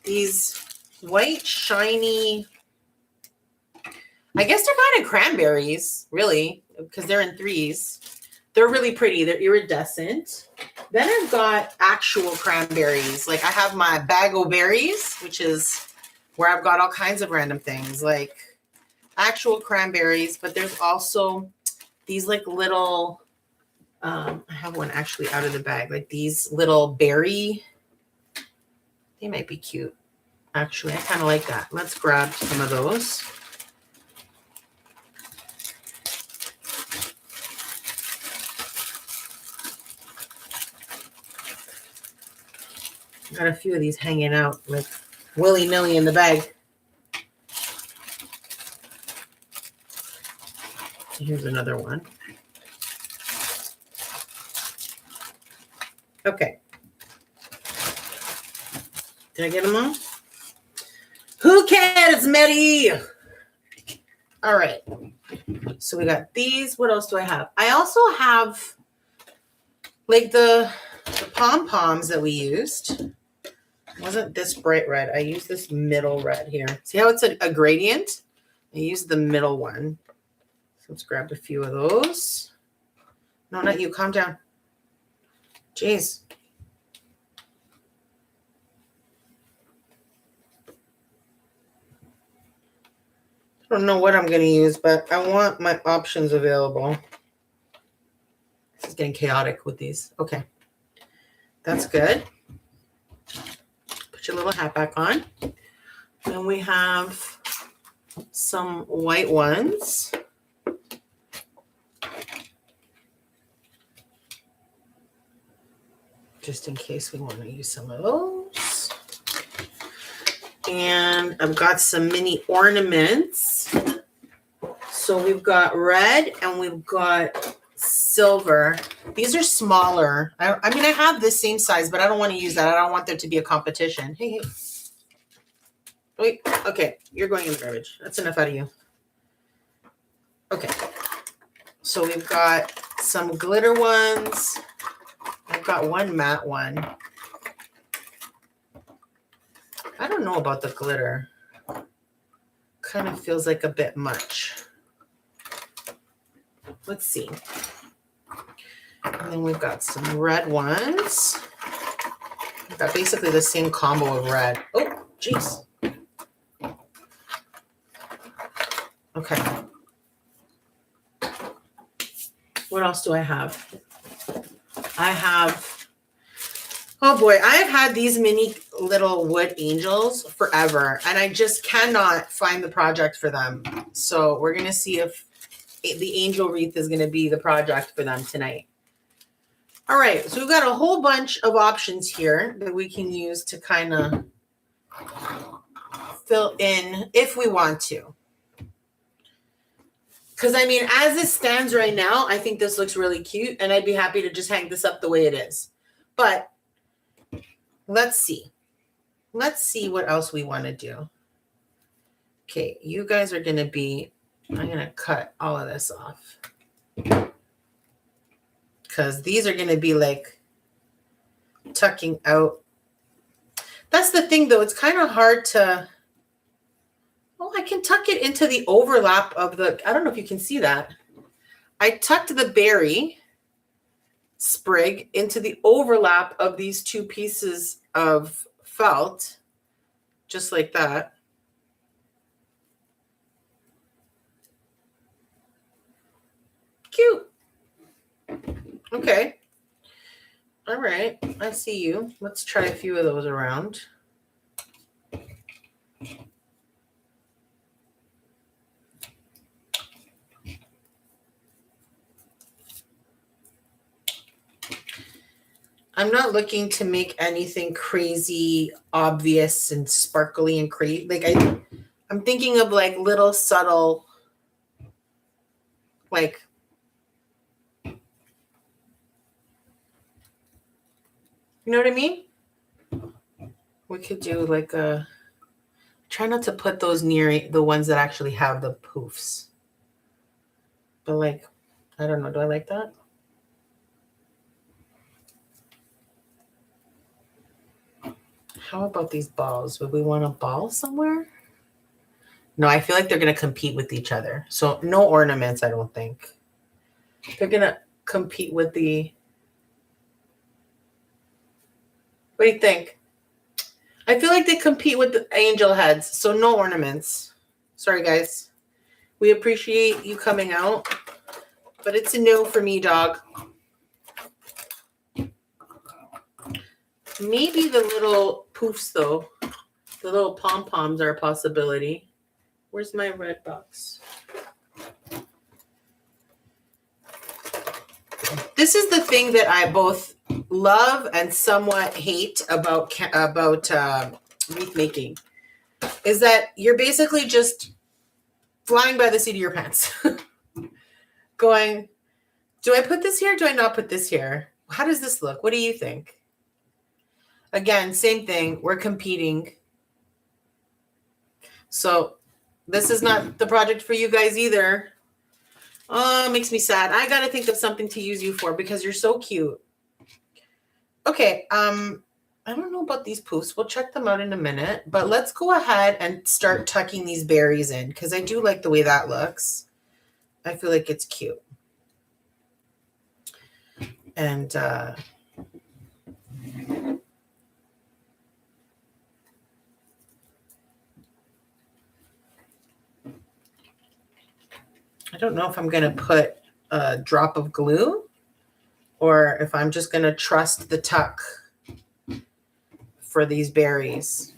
these white, shiny, I guess they're kind of cranberries, really, because they're in threes. They're really pretty. They're iridescent. Then I've got actual cranberries. Like I have my bag o' berries, which is where I've got all kinds of random things, like actual cranberries. But there's also these like little, I have one actually out of the bag, like these little berry. They might be cute. Actually, I kind of like that. Let's grab some of those. Got a few of these hanging out like willy-nilly in the bag. Here's another one. Okay. Did I get them all? Who cares, Mary? All right. So we got these. What else do I have? I also have like the pom-poms that we used. It wasn't this bright red. I used this middle red here. See how it's a gradient? I used the middle one. So let's grab a few of those. No, not you. Calm down. Jeez. I don't know what I'm going to use, but I want my options available. This is getting chaotic with these. Okay. That's good. Put your little hat back on. Then we have some white ones. Just in case we want to use some of those. And I've got some mini ornaments. So we've got red and we've got silver. These are smaller. I mean, I have this same size, but I don't want to use that. I don't want there to be a competition. Hey. Wait, okay. You're going in the garbage. That's enough out of you. Okay. So we've got some glitter ones. I've got one matte one. I don't know about the glitter. Kind of feels like a bit much. Let's see. then we've got some red ones. We've got basically the same combo of red. Oh, jeez. Okay. What else do I have? I have, oh boy, I've had these mini little wood angels forever, and I just cannot find the project for them. So we're going to see if the angel wreath is going to be the project for them tonight. All right, so we've got a whole bunch of options here that we can use to kind of fill in if we want to. Because, I mean, as it stands right now, I think this looks really cute, and I'd be happy to just hang this up the way it is. But let's see. Let's see what else we want to do. Okay, you guys are going to be, I'm going to cut all of this off. Because these are going to be like tucking out. That's the thing, though. It's kind of hard to, oh, I can tuck it into the overlap of the, I don't know if you can see that. I tucked the berry sprig into the overlap of these two pieces of felt, just like that. Cute. Okay. All right. I see you. Let's try a few of those around. I'm not looking to make anything crazy, obvious, and sparkly and crazy. Like I'm thinking of like little subtle, like, you know what I mean? We could do like a, try not to put those near the ones that actually have the poofs. But like, I don't know. Do I like that? How about these balls? Would we want a ball somewhere? No, I feel like they're going to compete with each other. So no ornaments, I don't think. They're going to compete with the... What do you think? I feel like they compete with the angel heads, so no ornaments. Sorry, guys. We appreciate you coming out, but it's a no for me, dog. Maybe the little poofs, though. The little pom-poms are a possibility. Where's my red box? This is the thing that I both love and somewhat hate about wreath making, is that you're basically just flying by the seat of your pants. Going, do I put this here? Do I not put this here? How does this look? What do you think? Again, same thing. We're competing. So this is not the project for you guys either. Oh, it makes me sad. I got to think of something to use you for because you're so cute. Okay. I don't know about these poofs. We'll check them out in a minute, but let's go ahead and start tucking these berries in because I do like the way that looks. I feel like it's cute. And I don't know if I'm going to put a drop of glue or if I'm just going to trust the tuck for these berries.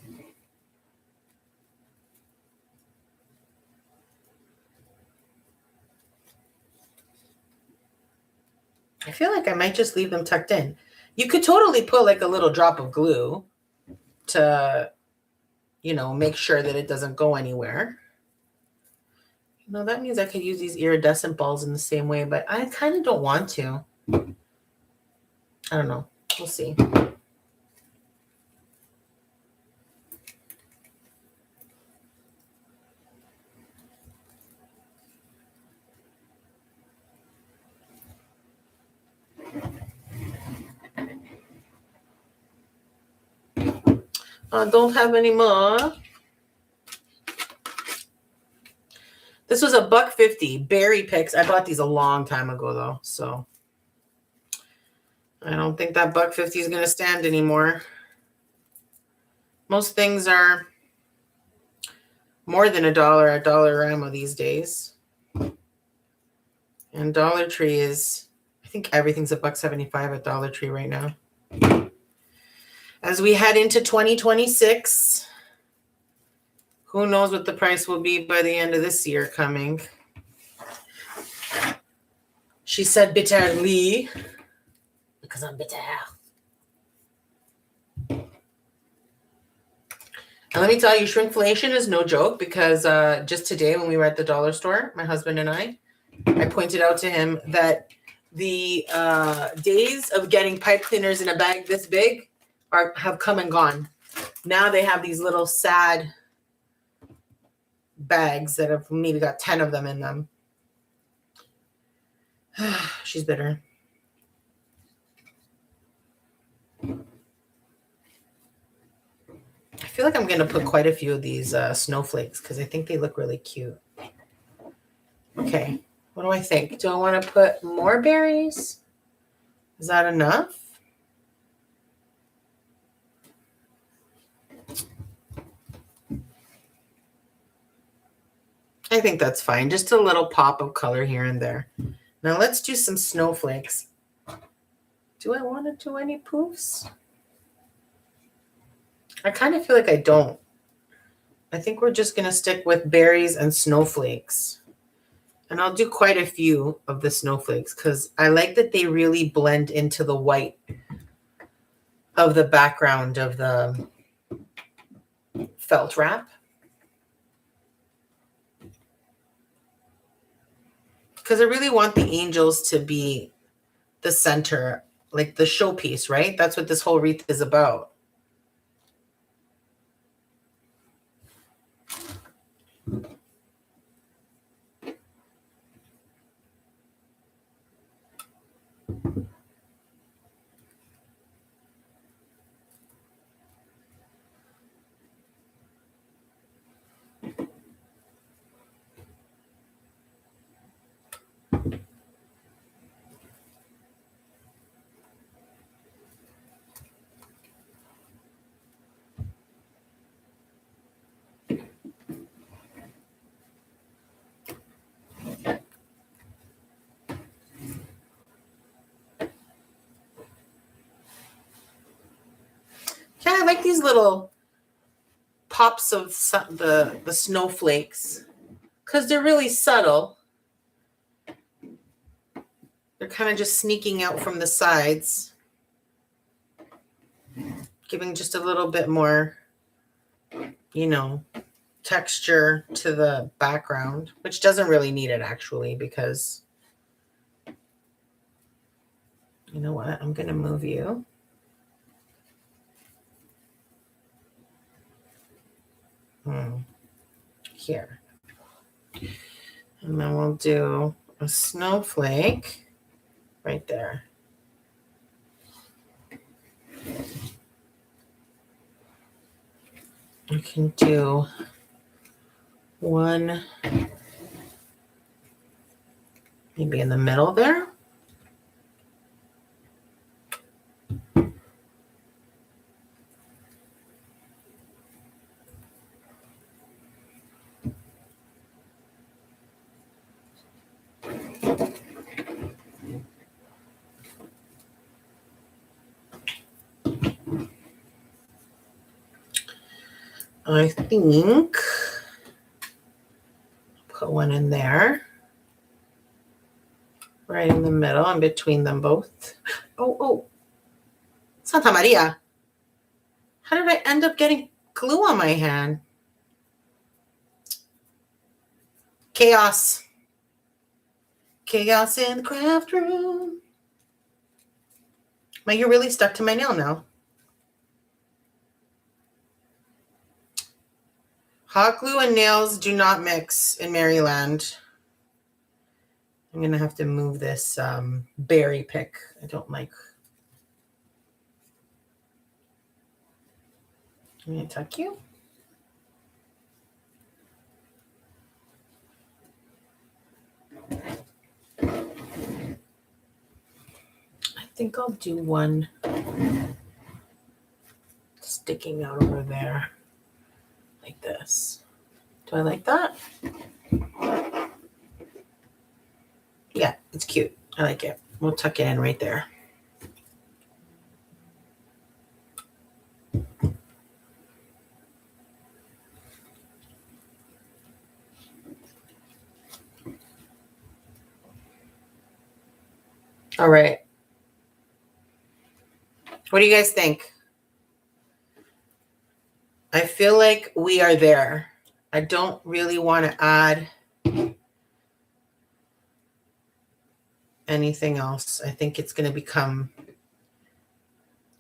I feel like I might just leave them tucked in. You could totally put like a little drop of glue to, you know, make sure that it doesn't go anywhere. No, that means I could use these iridescent balls in the same way, but I kind of don't want to. I don't know. We'll see. Don't have any more. This was $1.50. Berry picks. I bought these a long time ago, though. So I don't think that $1.50 is going to stand anymore. Most things are more than $1 at Dollarama these days. And Dollar Tree is, I think everything's $1.75 at Dollar Tree right now. As we head into 2026, who knows what the price will be by the end of this year coming. She said bitterly, because I'm bitter. And let me tell you, shrinkflation is no joke, because just today when we were at the dollar store, my husband and I pointed out to him that the days of getting pipe cleaners in a bag this big have come and gone. Now they have these little sad bags that have maybe got 10 of them in them. She's bitter. I feel like I'm going to put quite a few of these snowflakes because I think they look really cute. Okay, what do I think? Do I want to put more berries? Is that enough? I think that's fine. Just a little pop of color here and there. Now let's do some snowflakes. Do I want to do any poofs? I kind of feel like I don't. I think we're just going to stick with berries and snowflakes. And I'll do quite a few of the snowflakes because I like that they really blend into the white of the background of the felt wrap. Because I really want the angels to be the center, like the showpiece, right? That's what this whole wreath is about. Yeah, I like these little pops of the snowflakes because they're really subtle. They're kind of just sneaking out from the sides, giving just a little bit more, you know, texture to the background, which doesn't really need it actually, because you know what? I'm going to move you. Here. And then we'll do a snowflake right there. I can do one maybe in the middle there. I think put one in there, right in the middle and between them both. Oh, Santa Maria. How did I end up getting glue on my hand? Chaos. Chaos in the craft room. You're really stuck to my nail now. Hot glue and nails do not mix in Maryland. I'm going to have to move this berry pick. I don't like. I'm going to tuck you. I think I'll do one sticking out over there like this. Do I like that? Yeah, it's cute. I like it. We'll tuck it in right there. All right. What do you guys think? I feel like we are there. I don't really want to add anything else. I think it's going to become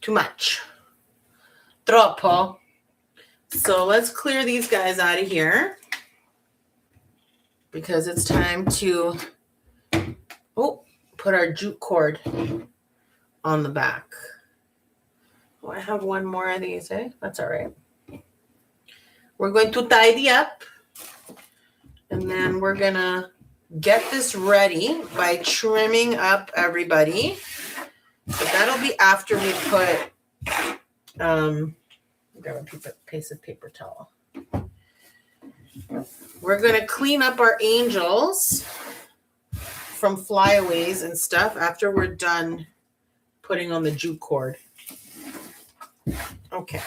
too much. Troppo. So let's clear these guys out of here because it's time to put our jute cord on the back. Oh, I have one more of these, eh? That's all right. We're going to tidy up, and then we're going to get this ready by trimming up everybody. But that'll be after we put, grab a piece of paper towel. We're going to clean up our angels from flyaways and stuff after we're done putting on the jute cord. Okay.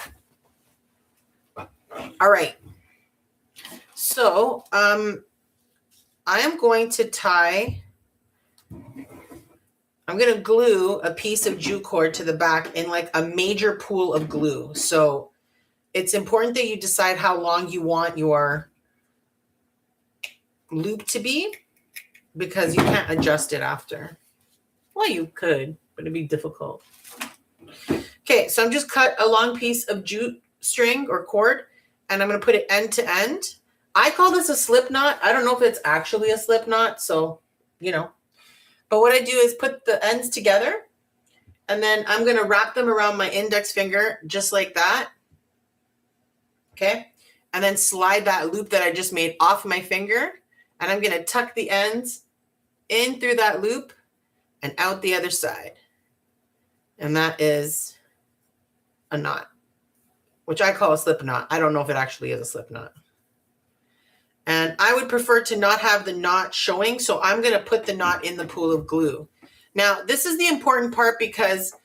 All right. So, I am going to I'm going to glue a piece of jute cord to the back in like a major pool of glue. So it's important that you decide how long you want your loop to be because you can't adjust it after. Well, you could, but it'd be difficult. Okay, so I'm just cut a long piece of jute string or cord, and I'm going to put it end to end. I call this a slip knot. I don't know if it's actually a slip knot, so, you know. But what I do is put the ends together, and then I'm going to wrap them around my index finger just like that. Okay? And then slide that loop that I just made off my finger, and I'm going to tuck the ends in through that loop and out the other side. And that is a knot, which I call a slip knot. I don't know if it actually is a slip knot. And I would prefer to not have the knot showing, so I'm going to put the knot in the pool of glue. Now, this is the important part because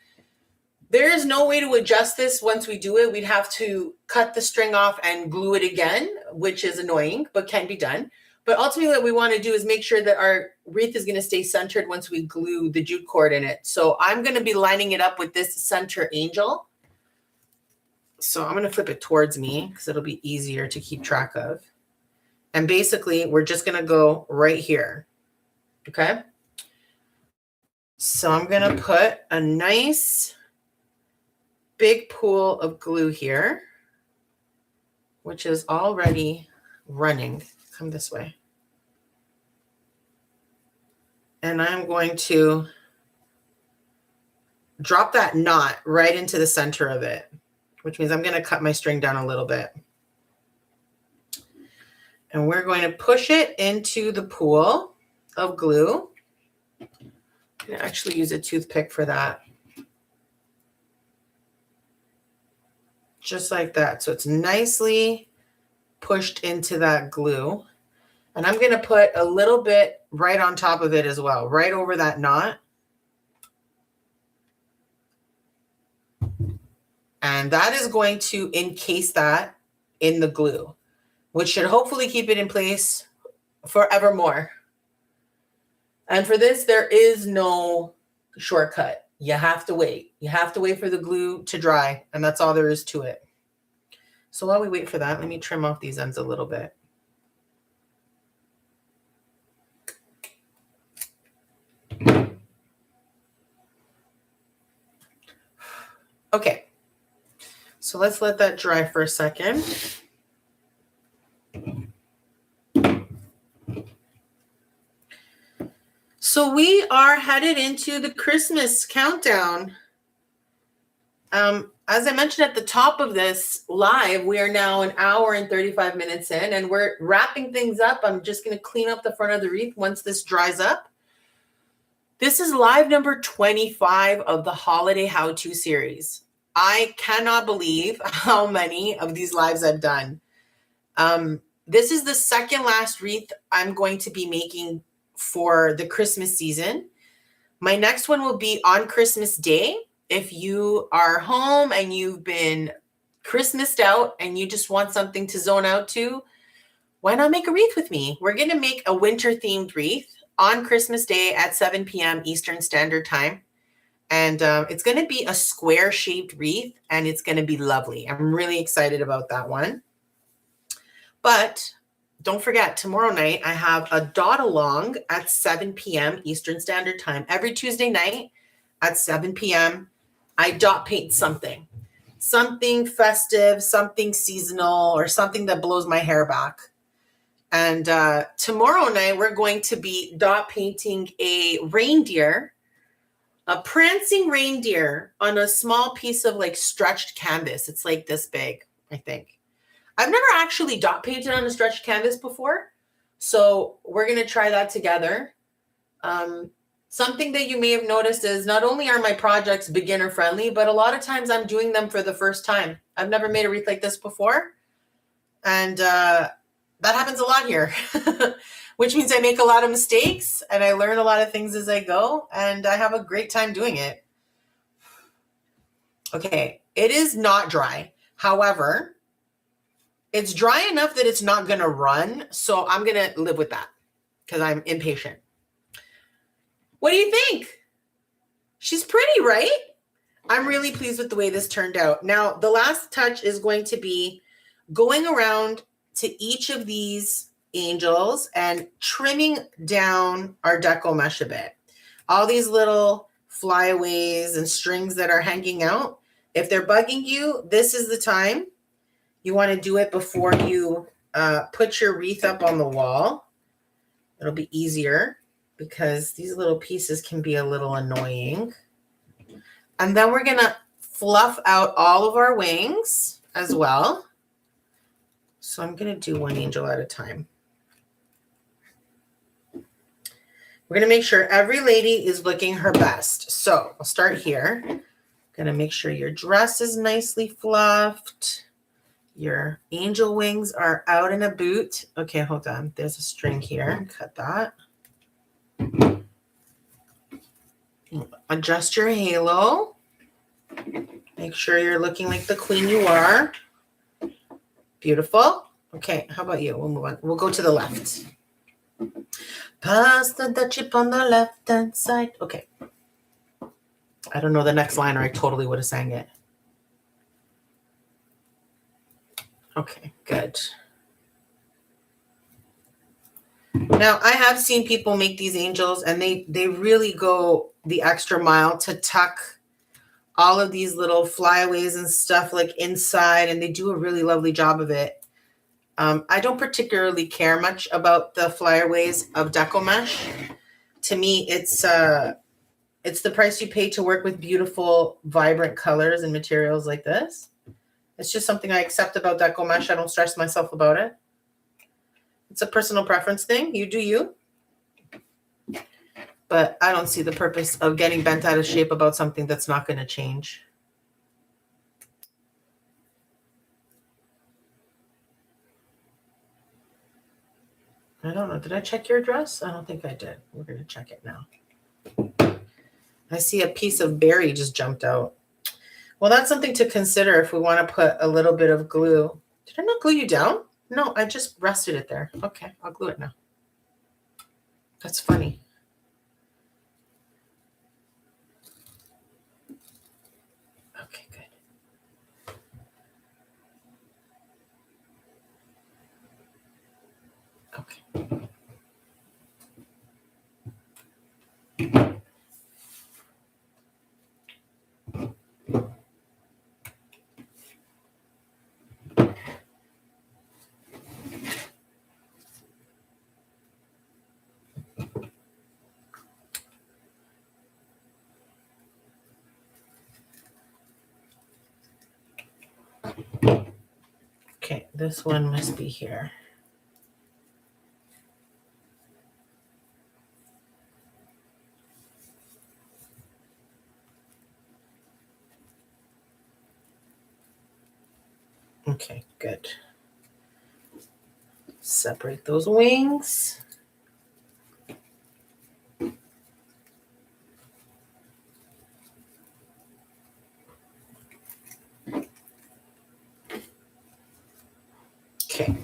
there is no way to adjust this once we do it. We'd have to cut the string off and glue it again, which is annoying, but can be done. But ultimately what we want to do is make sure that our wreath is going to stay centered once we glue the jute cord in it. So I'm going to be lining it up with this center angel. So I'm going to flip it towards me because it'll be easier to keep track of. And basically, we're just going to go right here. Okay? So I'm going to put a nice big pool of glue here, which is already running. Come this way. And I'm going to drop that knot right into the center of it, which means I'm going to cut my string down a little bit. And we're going to push it into the pool of glue. I'm going to actually use a toothpick for that. Just like that. So it's nicely pushed into that glue. And I'm going to put a little bit right on top of it as well, right over that knot. And that is going to encase that in the glue, which should hopefully keep it in place forevermore. And for this, there is no shortcut. You have to wait. You have to wait for the glue to dry, and that's all there is to it. So while we wait for that, let me trim off these ends a little bit. Okay, so let's let that dry for a second. So we are headed into the Christmas countdown. As I mentioned at the top of this live, we are now an hour and 35 minutes in, and we're wrapping things up. I'm just going to clean up the front of the wreath once this dries up. This is live number 25 of the Holiday How-To series. I cannot believe how many of these lives I've done. This is the second last wreath I'm going to be making for the Christmas season. My next one will be on Christmas Day. If you are home and you've been Christmased out and you just want something to zone out to, why not make a wreath with me? We're going to make a winter-themed wreath on Christmas Day at 7 p.m. Eastern Standard Time. And it's going to be a square-shaped wreath, and it's going to be lovely. I'm really excited about that one. But don't forget, tomorrow night I have a dot along at 7 p.m. Eastern Standard Time. Every Tuesday night at 7 p.m. I dot paint something festive, something seasonal, or something that blows my hair back. And tomorrow night we're going to be dot painting a reindeer, a prancing reindeer on a small piece of like stretched canvas. It's like this big, I think. I've never actually dot painted on a stretched canvas before, so we're going to try that together. Something that you may have noticed is not only are my projects beginner friendly, but a lot of times I'm doing them for the first time. I've never made a wreath like this before, and that happens a lot here, which means I make a lot of mistakes and I learn a lot of things as I go, and I have a great time doing it. Okay, it is not dry. However, it's dry enough that it's not going to run, so I'm going to live with that because I'm impatient. What do you think? She's pretty, right? I'm really pleased with the way this turned out. Now, the last touch is going to be going around to each of these angels and trimming down our Deco Mesh a bit. All these little flyaways and strings that are hanging out, if they're bugging you, this is the time. You want to do it before you put your wreath up on the wall. It'll be easier because these little pieces can be a little annoying. And then we're going to fluff out all of our wings as well. So I'm going to do one angel at a time. We're going to make sure every lady is looking her best. So I'll start here. Going to make sure your dress is nicely fluffed. Your angel wings are out in a boot. Okay, hold on. There's a string here. Cut that. Adjust your halo. Make sure you're looking like the queen you are. Beautiful. Okay, how about you? We'll move on. We'll go to the left. Pass the chip on the left-hand side. Okay. I don't know the next line or I totally would have sang it. Okay, good. Now, I have seen people make these angels and they really go the extra mile to tuck all of these little flyaways and stuff like inside, and they do a really lovely job of it. I don't particularly care much about the flyaways of Deco Mesh. To me, it's the price you pay to work with beautiful, vibrant colors and materials like this. It's just something I accept about Deco Mesh. I don't stress myself about it. It's a personal preference thing. You do you. But I don't see the purpose of getting bent out of shape about something that's not going to change. I don't know. Did I check your address? I don't think I did. We're going to check it now. I see a piece of berry just jumped out. Well, that's something to consider if we want to put a little bit of glue. Did I not glue you down? No, I just rested it there. Okay, I'll glue it now. That's funny. Okay, good. Okay. Okay, this one must be here. Okay, good. Separate those wings. Okay.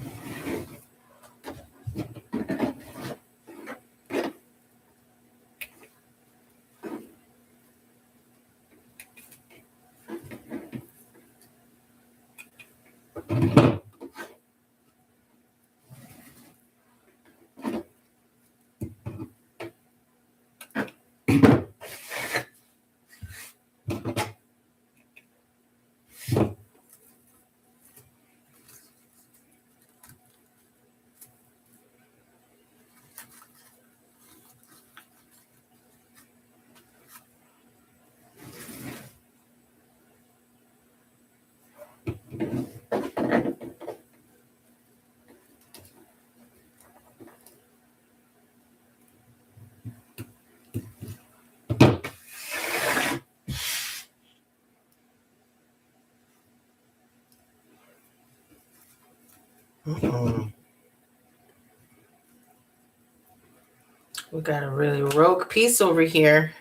We got a really rogue piece over here.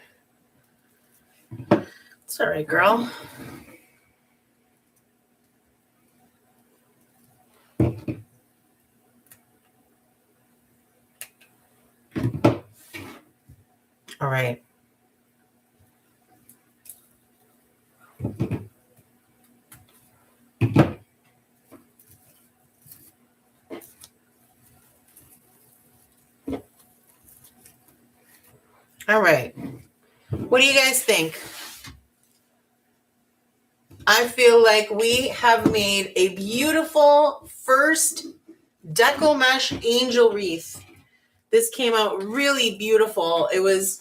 It's all right, girl. All right. All right. What do you guys think? I feel like we have made a beautiful first Deco Mesh angel wreath. This came out really beautiful. It was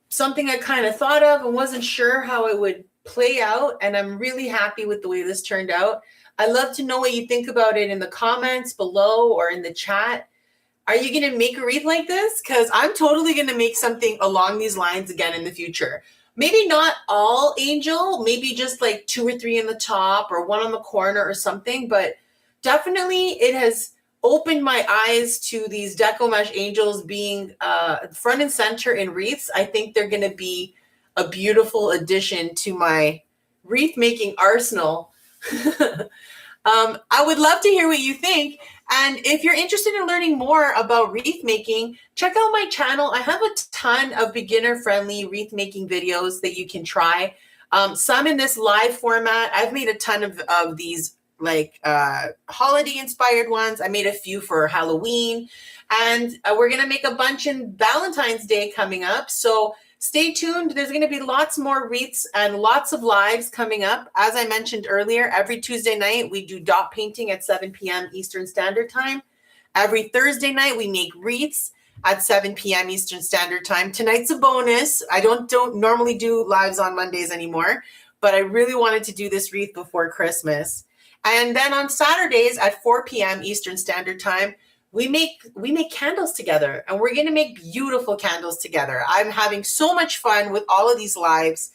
something I kind of thought of and wasn't sure how it would play out, and I'm really happy with the way this turned out. I'd love to know what you think about it in the comments below or in the chat. Are you going to make a wreath like this? Because I'm totally going to make something along these lines again in the future. Maybe not all angel, maybe just like 2 or 3 in the top or 1 on the corner or something, but definitely it has opened my eyes to these Deco Mesh angels being front and center in wreaths. I think they're going to be a beautiful addition to my wreath making arsenal. I would love to hear what you think. And if you're interested in learning more about wreath making, check out my channel. I have a ton of beginner-friendly wreath making videos that you can try. Some in this live format. I've made a ton of these like holiday-inspired ones. I made a few for Halloween. And we're going to make a bunch in Valentine's Day coming up. So stay tuned. There's going to be lots more wreaths and lots of lives coming up. As I mentioned earlier, every Tuesday night, we do dot painting at 7 p.m. Eastern Standard Time. Every Thursday night, we make wreaths at 7 p.m. Eastern Standard Time. Tonight's a bonus. I don't normally do lives on Mondays anymore, but I really wanted to do this wreath before Christmas. And then on Saturdays at 4 p.m. Eastern Standard Time, we make candles together, and we're going to make beautiful candles together. I'm having so much fun with all of these lives,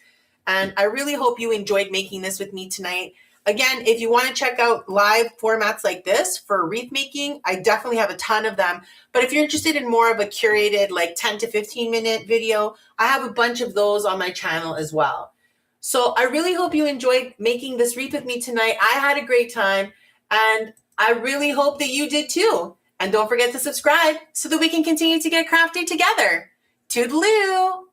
and I really hope you enjoyed making this with me tonight. Again, if you want to check out live formats like this for wreath making, I definitely have a ton of them. But if you're interested in more of a curated, like 10 to 15 minute video, I have a bunch of those on my channel as well. So I really hope you enjoyed making this wreath with me tonight. I had a great time, and I really hope that you did too. And don't forget to subscribe so that we can continue to get crafty together. Toodaloo!